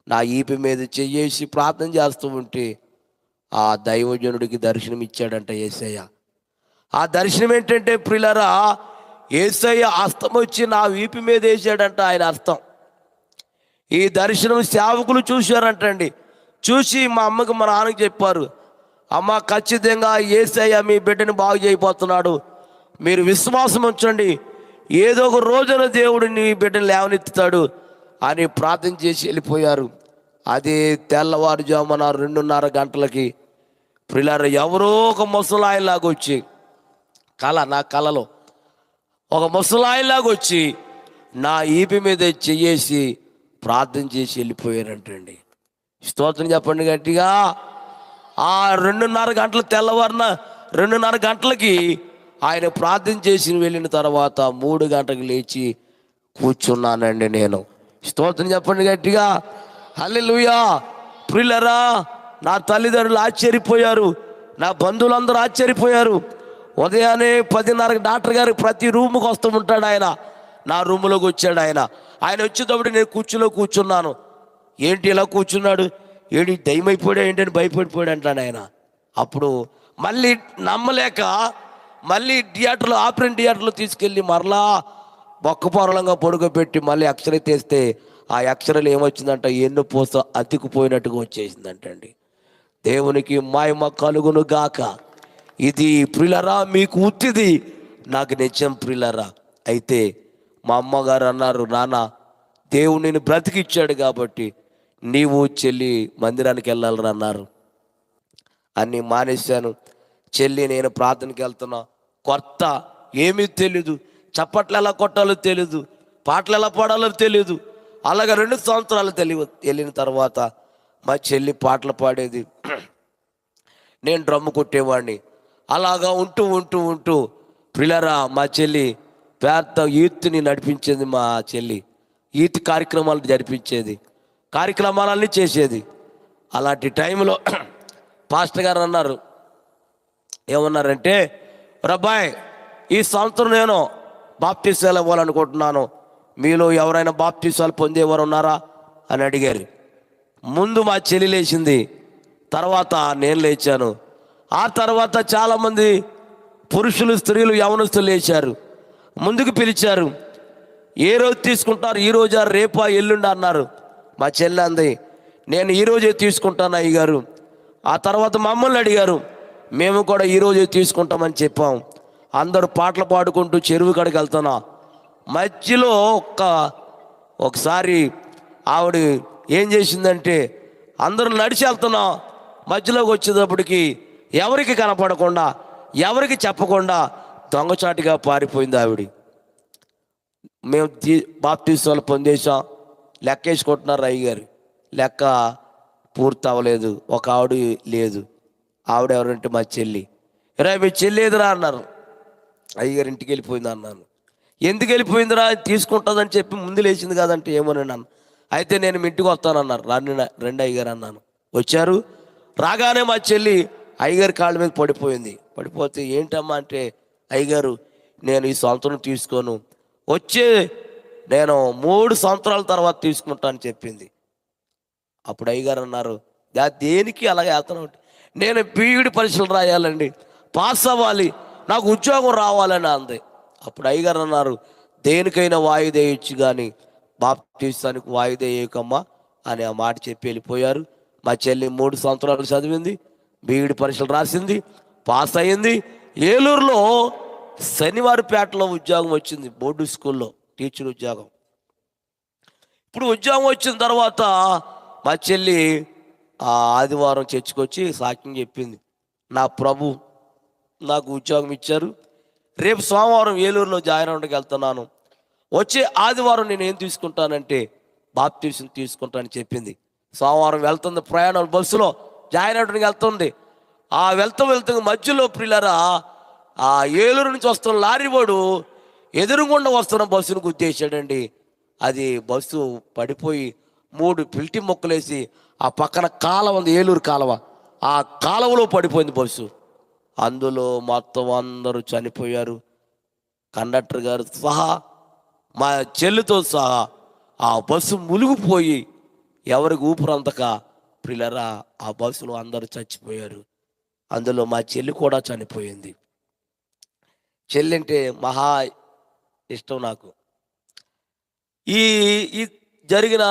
నా ఈపి మీద చెయ్యేసి ప్రార్థన చేస్తూ ఉంటే ఆ దైవజనుడికి దర్శనం ఇచ్చాడంట యేసయ్య. ఆ దర్శనం ఏంటంటే ప్రియులారా, యేసయ్య హస్తం వచ్చి నా వీపి మీద వేసాడంట ఆయన హస్తం. ఈ దర్శనం సేవకులు చూశారంటండి. చూసి మా అమ్మకి మా నాన్నకి చెప్పారు, అమ్మ ఖచ్చితంగా యేసయ్య మీ బిడ్డని బాగు చేయబోతున్నాడు, మీరు విశ్వాసం ఉంచండి, ఏదో ఒక రోజున దేవుడు నీ బిడ్డను లేవనెత్తుతాడు అని ప్రార్థన చేసి వెళ్ళిపోయారు. అదే తెల్లవారుజామున 2:30 గంటలకి ప్రియులారా ఎవరో ఒక ముసలాయిలాగా వచ్చి, నా కలలో ఒక ముసలాయిలాగా వచ్చి నా ఈపి మీద చెయ్యేసి ప్రార్థన చేసి వెళ్ళిపోయారంటండి. స్తోత్రం చెప్పండి గట్టిగా. ఆ 2:30 గంటలు, తెల్లవారిన 2:30 గంటలకి ఆయన ప్రార్థన చేసి వెళ్ళిన తర్వాత 3 గంటలకు లేచి కూర్చున్నానండి నేను. స్తోత్రం చెప్పండి గట్టిగా. హల్లెలూయా. ప్రియులారా, నా తల్లిదండ్రులు ఆశ్చర్యపోయారు, నా బంధువులందరూ ఆశ్చర్యపోయారు. ఉదయాన్నే 10:30 డాక్టర్ గారు ప్రతి రూముకి వస్తూ ఉంటాడు ఆయన. నా రూములోకి వచ్చాడు ఆయన. ఆయన వచ్చేటప్పుడు నేను కుర్చీలో కూర్చున్నాను. ఏంటి ఇలా కూర్చున్నాడు, ఏంటి దయ్యమైపోయాడు ఏంటని భయపడిపోయాడు అంటాడు ఆయన. అప్పుడు మళ్ళీ నమ్మలేక మళ్ళీ థియేటర్లో, ఆపరేషన్ థియేటర్లో తీసుకెళ్ళి మరలా బొక్కపొరలంగా పొడుగబెట్టి మళ్ళీ ఎక్స్రే తీస్తే ఆ ఎక్స్రేలు ఏమొచ్చిందంట, ఎన్నుపూస అతికిపోయినట్టుగా వచ్చేసిందంటండి. దేవునికి మహిమ కలుగును గాక. ఇది ప్రియులారా మీకు ఉత్తిది, నాకు నిజం ప్రియులారా. అయితే మా అమ్మగారు అన్నారు, నాన్న దేవుడు నేను బ్రతికిచ్చాడు కాబట్టి నీవు చెల్లి మందిరానికి వెళ్ళాలని అన్నారు. అన్నీ మానేశాను. చెల్లి నేను ప్రార్థనకి వెళ్తున్నా. కొత్త ఏమీ తెలీదు, చప్పట్లు ఎలా కొట్టాలో తెలీదు, పాటలు ఎలా పాడాలో తెలీదు. అలాగే 2 సంవత్సరాలు వెళ్ళిన తర్వాత మా చెల్లి పాటలు పాడేది, నేను డ్రమ్ము కొట్టేవాడిని. అలాగా ఉంటూ ఉంటూ ఉంటూ ప్రియులారా మా చెల్లి పెద్ద యూత్ని నడిపించేది. మా చెల్లి యూత్ కార్యక్రమాలు జరిపించేది, కార్యక్రమాలన్నీ చేసేది. అలాంటి టైంలో పాస్టర్ గారు అన్నారు, ఏమన్నారంటే, రబ్బాయ్ ఈ సంవత్సరం నేను బాప్తీసాలు ఇవ్వాలనుకుంటున్నాను, మీలో ఎవరైనా బాప్తీసాలు పొందేవారు ఉన్నారా అని అడిగారు. ముందు మా చెల్లి లేచింది, తర్వాత నేను లేచాను. ఆ తర్వాత చాలామంది పురుషులు, స్త్రీలు, యవనస్తులు లేచారు. ముందుకు పిలిచారు. ఏ రోజు తీసుకుంటారు? ఈ రోజా, రేపా, ఎల్లుండా అన్నారు. మా చెల్లి అంది, నేను ఈరోజే తీసుకుంటాను అయ్యగారు. ఆ తర్వాత మమ్మల్ని అడిగారు. మేము కూడా ఈరోజే తీసుకుంటామని చెప్పాం. అందరూ పాటలు పాడుకుంటూ చెరువు కాడికి వెళ్తున్నా. మధ్యలో ఒకసారి ఆవిడ ఏం చేసిందంటే, అందరూ నడిచి వెళ్తున్నాం, మధ్యలోకి వచ్చేటప్పటికి ఎవరికి కనపడకుండా, ఎవరికి చెప్పకుండా దొంగచాటుగా పారిపోయింది ఆవిడ. మేము బాప్తీసాలు పొందేశాం, లెక్క వేసుకుంటున్నారు అయ్యగారు. లెక్క పూర్తి అవ్వలేదు. ఒక ఆవిడ లేదు. ఆవిడ ఎవరంటే మా చెల్లి. మీ చెల్లి ఎదురా అన్నారు. అయ్యగారు ఇంటికి వెళ్ళిపోయింది అన్నాను. ఎందుకు వెళ్ళిపోయిందిరా? తీసుకుంటుందని చెప్పి ముందు లేచింది కాదంటే ఏమోనండి అన్నాను. అయితే నేను మీ ఇంటికి వస్తానన్నారు. రెండు అయ్యగారు అన్నాను. వచ్చారు. రాగానే మా చెల్లి అయ్యగారి కాళ్ళ మీద పడిపోయింది. పడిపోతే ఏంటమ్మా అంటే, అయ్యగారు నేను ఈ సంవత్సరం తీసుకోను, వచ్చే నేను 3 సంవత్సరాల తర్వాత తీసుకుంటాను చెప్పింది. అప్పుడు అయ్యగారు అన్నారు, దేనికి అలాగే వెళ్తున్నావు? నేను బీఈడి పరీక్షలు రాయాలండి, పాస్ అవ్వాలి, నాకు ఉద్యోగం రావాలని అంది. అప్పుడు అయ్యగారు అన్నారు, దేనికైనా వాయిదా ఇచ్చి కానీ బాప్తీసానికి వాయిదా వేయకమ్మా అని ఆ మాట చెప్పి వెళ్ళిపోయారు. మా చెల్లి 3 సంవత్సరాలు చదివింది, బీఈడి పరీక్షలు రాసింది, పాస్ అయ్యింది. ఏలూరులో శనివారపేటలో ఉద్యోగం వచ్చింది, బోర్డు స్కూల్లో టీచర్ ఉద్యోగం. ఇప్పుడు ఉద్యోగం వచ్చిన తర్వాత మా చెల్లి ఆదివారం చర్చికొచ్చి సాక్ష్యం చెప్పింది. నా ప్రభు నాకు ఉద్యోగం ఇచ్చారు, రేపు సోమవారం ఏలూరులో జాయిన్ అవ్వడానికి వెళ్తున్నాను, వచ్చే ఆదివారం నేను ఏం తీసుకుంటానంటే బాప్తీసం తీసుకుంటానని చెప్పింది. సోమవారం వెళ్తుంది, ప్రయాణం బస్సులో జాయిన్ అవ్వడానికి వెళ్తుంది. వెళ్తూ మధ్యలో ప్రియులారా, ఏలూరు నుంచి వస్తున్న లారీ వాడు ఎదురుగుండా వస్తున్న బస్సును గుద్దేశాడండి. అది బస్సు పడిపోయి 3 పిల్టి మొక్కలేసి ఆ పక్కన కాలువ ఉంది, ఏలూరు కాలువ, ఆ కాలువలో పడిపోయింది బస్సు. అందులో మొత్తం అందరూ చనిపోయారు. కండక్టర్ గారు సహా, మా చెల్లితో సహా ఆ బస్సు మునిగిపోయి ఎవరికి ఊపిరంతక ప్రియులారా ఆ బస్సులో అందరూ చచ్చిపోయారు. అందులో మా చెల్లి కూడా చనిపోయింది. చెల్లి అంటే మహా ఇష్టం నాకు. ఈ జరిగిన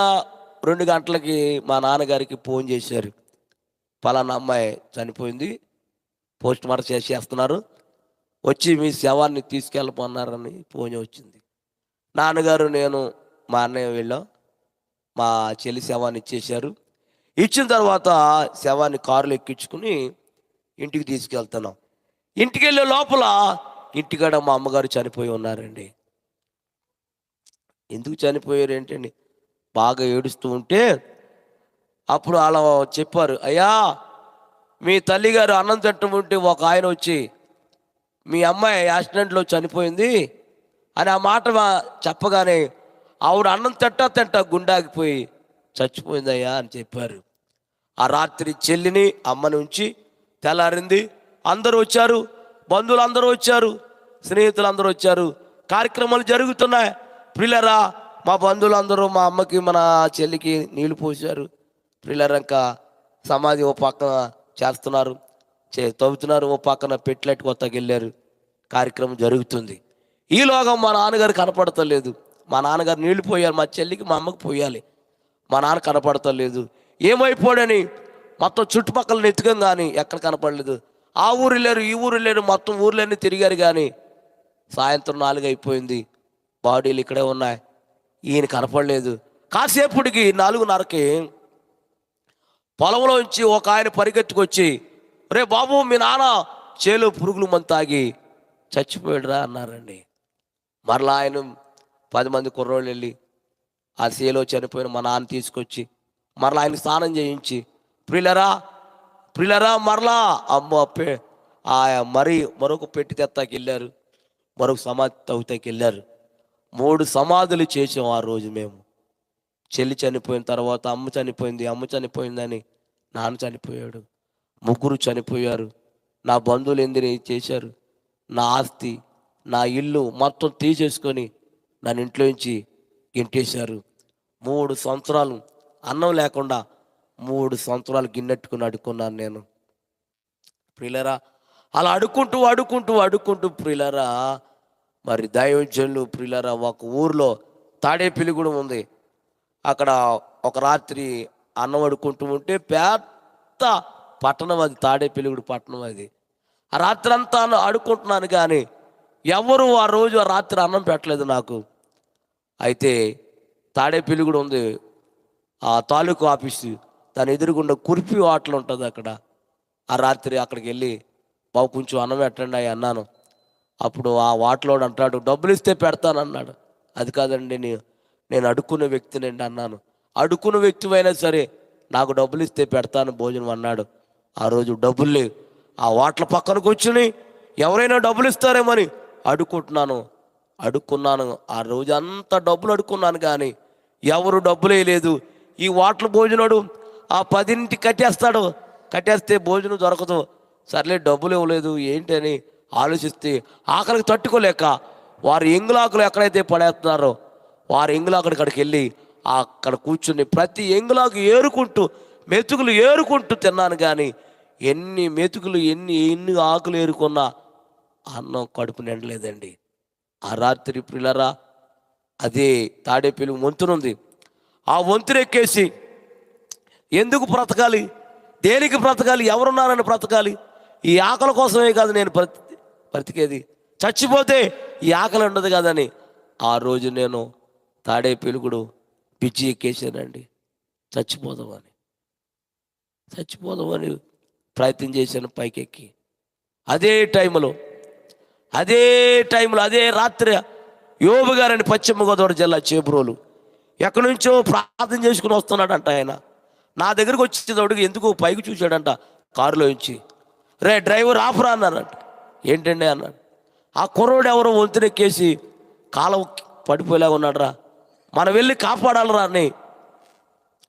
2 గంటలకి మా నాన్నగారికి ఫోన్ చేశారు, పలానా అమ్మాయి చనిపోయింది, పోస్ట్ మార్టం చేస్తున్నారు, వచ్చి మీ శవాన్ని తీసుకెళ్ళమన్నారని ఫోన్ వచ్చింది. నాన్నగారు నేను మా అన్నయ్య వెళ్ళాం, మా చెల్లి శవాన్ని ఇచ్చేశారు. ఇచ్చిన తర్వాత శవాన్ని కారులో ఎక్కించుకుని ఇంటికి తీసుకెళ్తున్నాం. ఇంటికి వెళ్ళే లోపల ఇంటికాడ మా అమ్మగారు చనిపోయి ఉన్నారండి. ఎందుకు చనిపోయారు ఏంటండి? బాగా ఏడుస్తూ ఉంటే అప్పుడు అలా చెప్పారు, అయ్యా మీ తల్లిగారు అన్నం తింటుంటే ఒక ఆయన వచ్చి మీ అమ్మాయి యాక్సిడెంట్లో చనిపోయింది అని ఆ మాట చెప్పగానే ఆవిడ అన్నం తింటా గుండాగిపోయి చచ్చిపోయిందయ్యా అని చెప్పారు. ఆ రాత్రి చెల్లిని అమ్మని ఉంచి తెల్లారింది. అందరూ వచ్చారు, బంధువులు అందరూ వచ్చారు, స్నేహితులు అందరూ వచ్చారు, కార్యక్రమాలు జరుగుతున్నాయి. ప్రియులరా మా బంధువులందరూ మా అమ్మకి మన చెల్లికి నీళ్లు పోసారు. ప్రియులరా ఇంకా సమాధి ఓ పక్కన చేస్తున్నారు, తవ్వుతున్నారు, ఓ పక్కన పెట్లెట్ కొత్తకి వెళ్ళారు. కార్యక్రమం జరుగుతుంది. ఈలోగా మా నాన్నగారు కనపడతలేదు. మా నాన్నగారు నీళ్లు పోయారు, మా చెల్లికి మా అమ్మకి పోయాలి. మా నాన్న కనపడతలేదు. ఏమైపోయాడని మొత్తం చుట్టుపక్కల ఎత్తుకం కానీ ఎక్కడ కనపడలేదు. ఆ ఊరు లేరు, ఈ ఊరు లేరు, మొత్తం ఊర్లన్నీ తిరిగారు కానీ సాయంత్రం 4 అయిపోయింది. బాడీలు ఇక్కడే ఉన్నాయి, ఈయన కనపడలేదు. కాసేపటికి 4:30కి పొలంలో నుంచి ఒక ఆయన పరిగెత్తుకొచ్చి, రే బాబు మీ నాన్న చేలో పురుగుల మందు తాగి చచ్చిపోయాడురా అన్నారండి. మరలా ఆయన 10 మంది కుర్రోళ్ళు వెళ్ళి ఆ చేలో చనిపోయిన మా నాన్న తీసుకొచ్చి మరలా ఆయన స్నానం చేయించి, ప్రియులరా మరలా మరొక పెట్టి తెత్తాకి వెళ్ళారు, మరొక సమాధి తవ్వుతాకి వెళ్ళారు. 3 సమాధులు చేసాం ఆ రోజు మేము. చెల్లి చనిపోయిన తర్వాత అమ్మ చనిపోయిందని నాన్న చనిపోయాడు, 3 చనిపోయారు. నా బంధువులు ఎందుకు చేశారు, నా ఆస్తి నా ఇల్లు మొత్తం తీసేసుకొని నన్ను ఇంట్లో నుంచి గెంటేశారు. 3 సంవత్సరాలు అన్నం లేకుండా 3 సంవత్సరాలు గిన్నెట్టుకుని అడుక్కున్నాను నేను ప్రియులరా. అలా అడుక్కుంటూ ప్రియులరా, మరి దైవజనులు ప్రియులరా, ఒక ఊర్లో తాడేపల్లిగూడెం ఉంది. అక్కడ ఒక రాత్రి అన్నం అడుక్కుంటూ ఉంటే పెద్ద పట్టణం అది, తాడేపల్లిగూడెం పట్టణం అది. ఆ రాత్రి అంతా అడుక్కుంటున్నాను కానీ ఎవరు ఆ రోజు ఆ రాత్రి అన్నం పెట్టలేదు నాకు. అయితే తాడేపల్లిగూడెం ఉంది, ఆ తాలూకు ఆఫీసు దాని ఎదురుగుండా కుర్పి హోటల్ ఉంటుంది అక్కడ. ఆ రాత్రి అక్కడికి వెళ్ళి బాబు కొంచెం అన్నం పెట్టండి అయ్యి అన్నాను. అప్పుడు ఆ హోటలోడు అంటాడు, డబ్బులు ఇస్తే పెడతానన్నాడు. అది కాదండి, నేను అడుక్కునే వ్యక్తినండి అన్నాను. అడుక్కున్న వ్యక్తివైనా సరే నాకు డబ్బులు ఇస్తే పెడతాను భోజనం అన్నాడు. ఆ రోజు డబ్బులు లేవు. ఆ హోటల్ పక్కన కూర్చుని ఎవరైనా డబ్బులు ఇస్తారేమని అడుక్కున్నాను. ఆ రోజు అంతా డబ్బులు అడుక్కున్నాను కానీ ఎవరు డబ్బులు వేయలేదు. ఈ హోటల్ భోజనాడు ఆ 10ంటికి కట్టేస్తే భోజనం దొరకదు. సర్లే డబ్బులు ఇవ్వలేదు ఏంటి అని ఆలోచిస్తే ఆకలికి తట్టుకోలేక వారు ఎంగులాకులు ఎక్కడైతే పడేస్తున్నారో వారు ఎంగులాకుడికి వెళ్ళి అక్కడ కూర్చుని ప్రతి ఎంగులాకు మెతుకులు ఏరుకుంటూ తిన్నాను. కానీ ఎన్ని మెతుకులు ఎన్ని ఆకులు ఏరుకున్నా అన్నం కడుపు నిండలేదండి. ఆ రాత్రి ప్రియులరా, అదే తాడేపల్లి వంతునుంది, ఆ వంతును ఎక్కేసి ఎందుకు బ్రతకాలి, దేనికి బ్రతకాలి, ఎవరున్నారని బ్రతకాలి, ఈ ఆకలి కోసమే కాదు నేను బ్రతికేది, చచ్చిపోతే ఈ ఆకలి ఉండదు కదని ఆ రోజు నేను తాడేపల్లిగూడెం పిచ్చి ఎక్కేసానండి. చచ్చిపోదామని ప్రయత్నం చేశాను పైకెక్కి. అదే టైంలో అదే రాత్రి యోబు గారని పశ్చిమ గోదావరి జిల్లా చేబ్రోలు ఎక్కడి నుంచో ప్రార్థన చేసుకుని వస్తున్నాడంట. ఆయన నా దగ్గరకు వచ్చేటప్పుడు ఎందుకు పైకి చూశాడంట కారులో నుంచి. రే డ్రైవర్ ఆఫరా అన్నారంట. ఏంటండి అన్నాడు. ఆ కుర్రోడు ఎవరో వంతునెక్కేసి కాలం పడిపోయేలా ఉన్నాడు రా, మనం వెళ్ళి కాపాడాలరా అని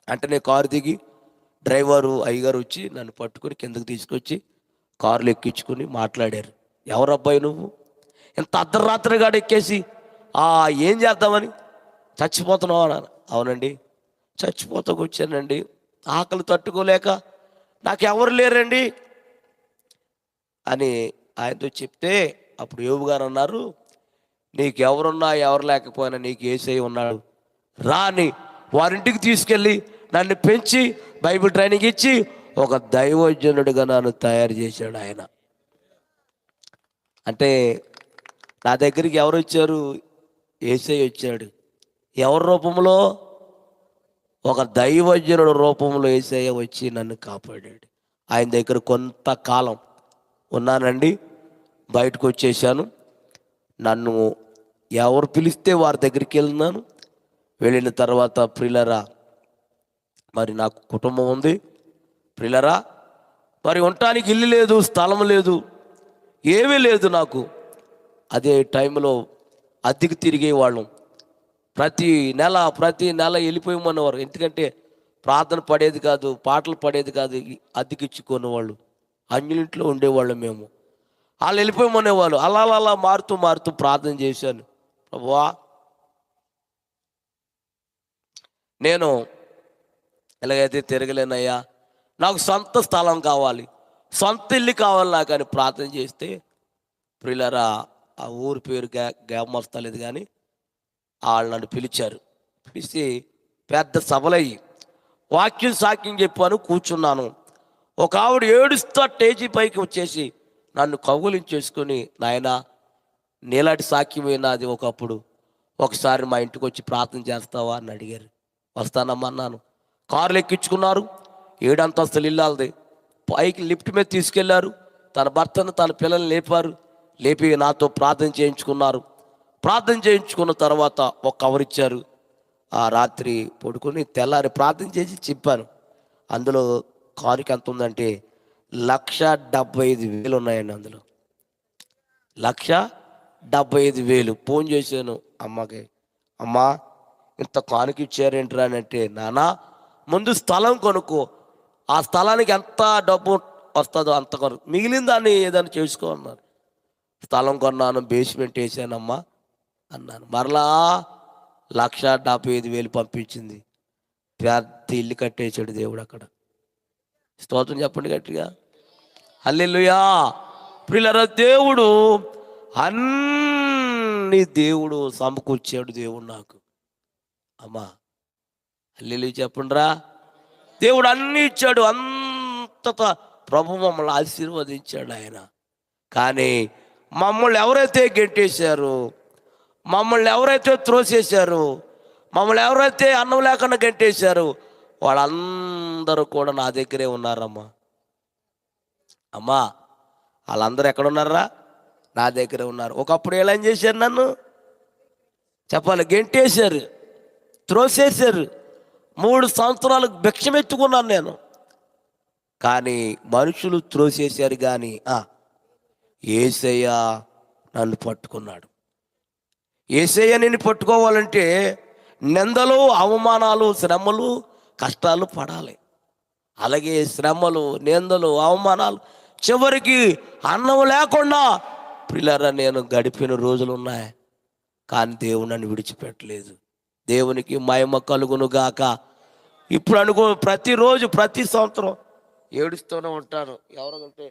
అంటే నేను కారు దిగి డ్రైవరు అయ్యగారు వచ్చి నన్ను పట్టుకొని కిందకు తీసుకొచ్చి కారులో ఎక్కించుకొని మాట్లాడారు. ఎవరబ్బాయి నువ్వు, ఇంత అర్ధరాత్రి గాడు ఎక్కేసి ఏం చేద్దామని, చచ్చిపోతున్నావు అన్నారు. అవునండి చచ్చిపోతాకు వచ్చానండి, ఆకలి తట్టుకోలేక, నాకు ఎవరు లేరండి అని ఆయనతో చెప్తే అప్పుడు యోబు గారు అన్నారు, నీకు ఎవరున్నా ఎవరు లేకపోయినా నీకు యేసయ్య ఉన్నాడు రా అని వారింటికి తీసుకెళ్ళి నన్ను పెంచి బైబిల్ ట్రైనింగ్ ఇచ్చి ఒక దైవజనుడిగా నన్ను తయారు చేశాడు ఆయన. అంటే నా దగ్గరికి ఎవరు వచ్చారు, యేసయ్య వచ్చాడు. ఎవరి రూపంలో, ఒక దైవజనుడు రూపంలో యేసయ్య వచ్చి నన్ను కాపాడాడు. ఆయన దగ్గర కొంతకాలం ఉన్నానండి, బయటకు వచ్చేసాను. నన్ను ఎవరు పిలిస్తే వారి దగ్గరికి వెళ్ళినాను. వెళ్ళిన తర్వాత ప్రియులరా, మరి నాకు కుటుంబం ఉంది ప్రియులరా, మరి ఉండటానికి ఇల్లు లేదు, స్థలం లేదు, ఏమీ లేదు నాకు. అదే టైంలో అద్దెకి తిరిగేవాళ్ళం. ప్రతి నెల వెళ్ళిపోయమనేవారు. ఎందుకంటే ప్రార్థన పడేది కాదు, పాటలు పడేది కాదు, అద్దెకిచ్చుకునేవాళ్ళు. అన్యులింట్లో ఉండేవాళ్ళం మేము. వాళ్ళు వెళ్ళిపోయమనేవాళ్ళు. అలా మారుతూ ప్రార్థన చేశాను. ప్రభువా, నేను ఎలాగైతే తిరగలేనయ్యా, నాకు సొంత స్థలం కావాలి, సొంత ఇల్లు కావాలి నాకు అని ప్రార్థన చేస్తే ప్రియులరా, ఆ ఊరి పేరు గ్యామస్తలేదు కానీ వాళ్ళు నన్ను పిలిచారు. పిలిచి పెద్ద సభలయ్యి సాక్ష్యం చెప్పాను, కూర్చున్నాను. ఒక ఆవిడ ఏడుస్తా స్టేజీ పైకి వచ్చేసి నన్ను కౌగులించేసుకొని, నాయనా నీలాంటి సాక్ష్యమే నాది ఒకప్పుడు, ఒకసారి మా ఇంటికి వచ్చి ప్రార్థన చేస్తావా అని అడిగారు. వస్తానమ్మా అన్నాను. కారులు ఎక్కించుకున్నారు. 7 అంతస్తులు ఇల్లాలది. పైకి లిఫ్ట్ మీద తీసుకెళ్లారు. తన భర్తను తన పిల్లల్ని లేపి నాతో ప్రార్థన చేయించుకున్నారు. ప్రార్థన చేయించుకున్న తర్వాత ఒక కవర్ ఇచ్చారు. ఆ రాత్రి పడుకొని తెల్లారి ప్రార్థన చేసి చెప్పాను. అందులో కారుకి ఎంత ఉందంటే 1,75,000 ఉన్నాయండి. అందులో 1,75,000. ఫోన్ చేశాను అమ్మకి, అమ్మా ఇంత కానుక ఇచ్చారేంట్రా అని అంటే, నానా ముందు స్థలం కొనుక్కో, ఆ స్థలానికి ఎంత డబ్బు వస్తుందో అంత కొను, మిగిలిన దాన్ని ఏదైనా చేసుకో అన్నారు. స్థలం కొన్నాను, బేస్మెంట్ వేసానమ్మా అన్నాను. మరలా 1,75,000 పంపించింది. పెద్ద ఇల్లు కట్టేసాడు దేవుడు అక్కడ. స్తోత్రం చెప్పండి గట్టిగా. హల్లెలూయా. ప్రియులారా, దేవుడు అన్ని దేవుడు సమకూర్చాడు దేవుడు నాకు. అమ్మా హల్లెలూయా చెప్పండిరా. దేవుడు అన్ని ఇచ్చాడు, అంతట ప్రభు మమ్మల్ని ఆశీర్వదించాడు ఆయన. కానీ మమ్మల్ని ఎవరైతే గెంటేశారో, మమ్మల్ని ఎవరైతే త్రోసేశారో, మమ్మల్ని ఎవరైతే అన్నం లేకుండా గెంటేశారో వాళ్ళందరూ కూడా నా దగ్గరే ఉన్నారమ్మా. అమ్మా వాళ్ళందరూ ఎక్కడున్నారా? నా దగ్గరే ఉన్నారు. ఒకప్పుడు ఎలా చేశారు? నన్ను చెప్పాలి, గెంటేశారు, త్రోసేశారు. 3 సంవత్సరాలు భిక్షమెత్తుకున్నాను నేను. కానీ మనుషులు త్రోసేశారు, కానీ యేసయ్య నన్ను పట్టుకున్నాడు. యేసయ్య నిన్ను పట్టుకోవాలంటే నిందలు, అవమానాలు, శ్రమలు, కష్టాలు పడాలి. అలాగే శ్రమలు, నిందలు, అవమానాలు, చివరికి అన్నం లేకుండా పిల్లరా నేను గడిపిన రోజులు ఉన్నాయి. కానీ దేవుడు నన్ను విడిచిపెట్టలేదు. దేవునికి మహిమ కలుగును గాక. ఇప్పుడు అనుకో, ప్రతిరోజు ప్రతి సంవత్సరం ఏడుస్తూనే ఉంటాను. ఎవరంటే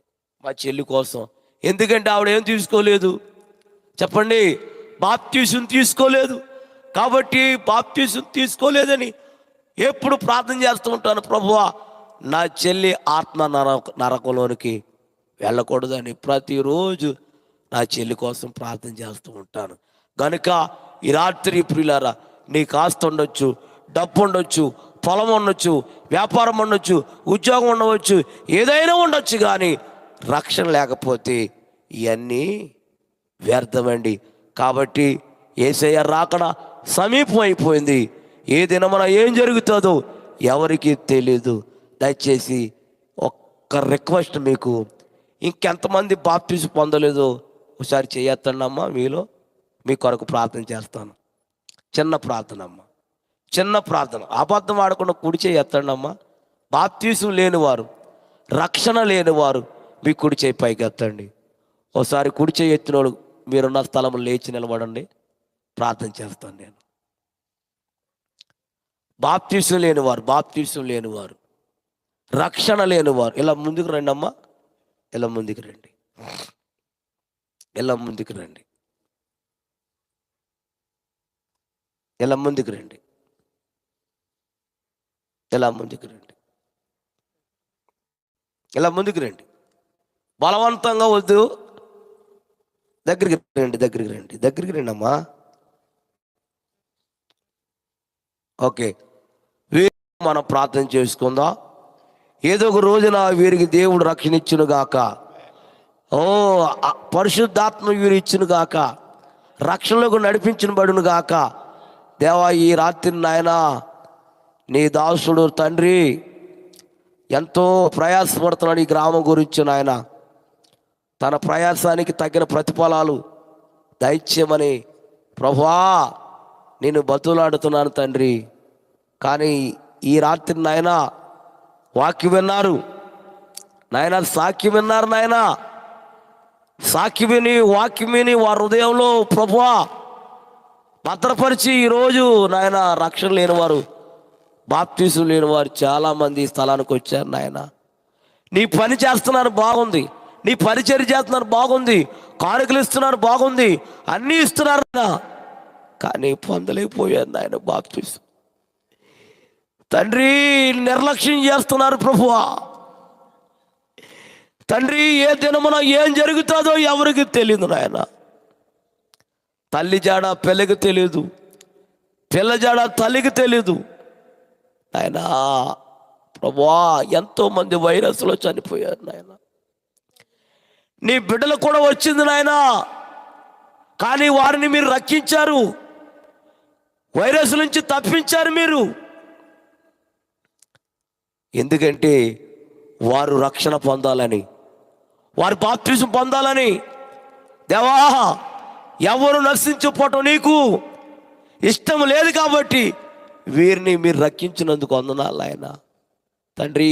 మా చెల్లి కోసం. ఎందుకంటే ఆవిడ ఏం తీసుకోలేదు చెప్పండి? బాప్తీసం తీసుకోలేదు. కాబట్టి బాప్తీసం తీసుకోలేదని ఎప్పుడు ప్రార్థన చేస్తూ ఉంటాను, ప్రభువా నా చెల్లి ఆత్మ నరకంలోనికి వెళ్ళకూడదని ప్రతిరోజు నా చెల్లి కోసం ప్రార్థన చేస్తూ ఉంటాను. కనుక ఈ రాత్రి ప్రియులారా, నీకు ఆస్తి ఉండొచ్చు, డబ్బు ఉండొచ్చు, పొలం ఉండొచ్చు, వ్యాపారం ఉండొచ్చు, ఉద్యోగం ఉండవచ్చు, ఏదైనా ఉండొచ్చు, కానీ రక్షణ లేకపోతే ఇవన్నీ వ్యర్థమండి. కాబట్టి యేసయ్య రాకడ సమీపం అయిపోయింది. ఏ దినమున ఏం జరుగుతుందో ఎవరికి తెలీదు. దయచేసి ఒక్క రిక్వెస్ట్ మీకు, ఇంకెంతమంది బాప్తీసు పొందలేదో ఒకసారి చేయొద్దండి అమ్మా. మీలో మీ కొరకు ప్రార్థన చేస్తాను. చిన్న ప్రార్థన అమ్మా, చిన్న ప్రార్థన. అబద్ధం ఆడకుండా కుడి చేయి ఎత్తండి అమ్మా. బాప్తీసు లేనివారు, రక్షణ లేనివారు మీ కుడి చేయి పైకి ఎత్తండి. ఒకసారి కుడి చేయి ఎత్తినోడు మీరున్న స్థలం లేచి నిలబడండి. ప్రార్థన చేస్తాను నేను. బాప్తీసు లేనివారు, బాప్తీసు లేనివారు, రక్షణ లేనివారు ఇలా ముందుకు రండి అమ్మా. ఇలా ముందుకు రండి, ఇలా ముందుకు రండి, ఇలా ముందుకు రండి, ఇలా ముందుకు రండి, ఇలా ముందుకు రండి. బలవంతంగా వద్దు, దగ్గరికి రండి, దగ్గరికి రండి, దగ్గరికి రండి అమ్మా. ఓకే, మనం ప్రార్థన చేసుకుందాం. ఏదో ఒక రోజున వీరికి దేవుడు రక్షణ ఇచ్చును గాక. పరిశుద్ధాత్మ వీరు ఇచ్చును గాక, రక్షణలోకి నడిపించిన బడును గాక. దేవా, ఈ రాత్రి నాయన నీ దాసుడు తండ్రి ఎంతో ప్రయాసపడుతున్నాడు ఈ గ్రామం గురించి నాయన. తన ప్రయాసానికి తగిన ప్రతిఫలాలు దయచేయమని ప్రభువా నేను బతులాడుతున్నాను తండ్రి. కానీ ఈ రాత్రి నాయన వాక్యం విన్నారు నాయన, సాక్ష్యం విన్నారు నాయన. సాక్ష్యం విని, వాక్యం విని వారి హృదయంలో ప్రభువా భద్రపరిచి ఈరోజు నాయన రక్షణ లేనివారు, బాప్తీసు లేనివారు చాలామంది స్థలానికి వచ్చారు నాయన. నీ పని చేస్తున్నారు బాగుంది, నీ పరిచర్య చేస్తున్నారు బాగుంది, కానుకలు ఇస్తున్నారు బాగుంది, అన్నీ ఇస్తున్నారు నాయన. కానీ పొందలేకపోయారు నాయన బాప్తీసు. తండ్రి నిర్లక్ష్యం చేస్తున్నారు ప్రభువా. తండ్రి ఏ దినమున ఏం జరుగుతుందో ఎవరికి తెలియదు నాయన. తల్లి జాడ పిల్లకి తెలియదు, పిల్ల జాడ తల్లికి తెలియదు నాయన. ప్రభువా ఎంతోమంది వైరస్లో చనిపోయారు నాయన. నీ బిడ్డలు కూడా వచ్చింది నాయన, కానీ వారిని మీరు రక్షించారు, వైరస్ నుంచి తప్పించారు మీరు. ఎందుకంటే వారు రక్షణ పొందాలని, వారు బాప్తిజం పొందాలని. దేవా, ఎవరు నశించిపోవటం నీకు ఇష్టం లేదు కాబట్టి వీరిని మీరు రక్షించినందుకు వందనాలు ఆయన తండ్రి.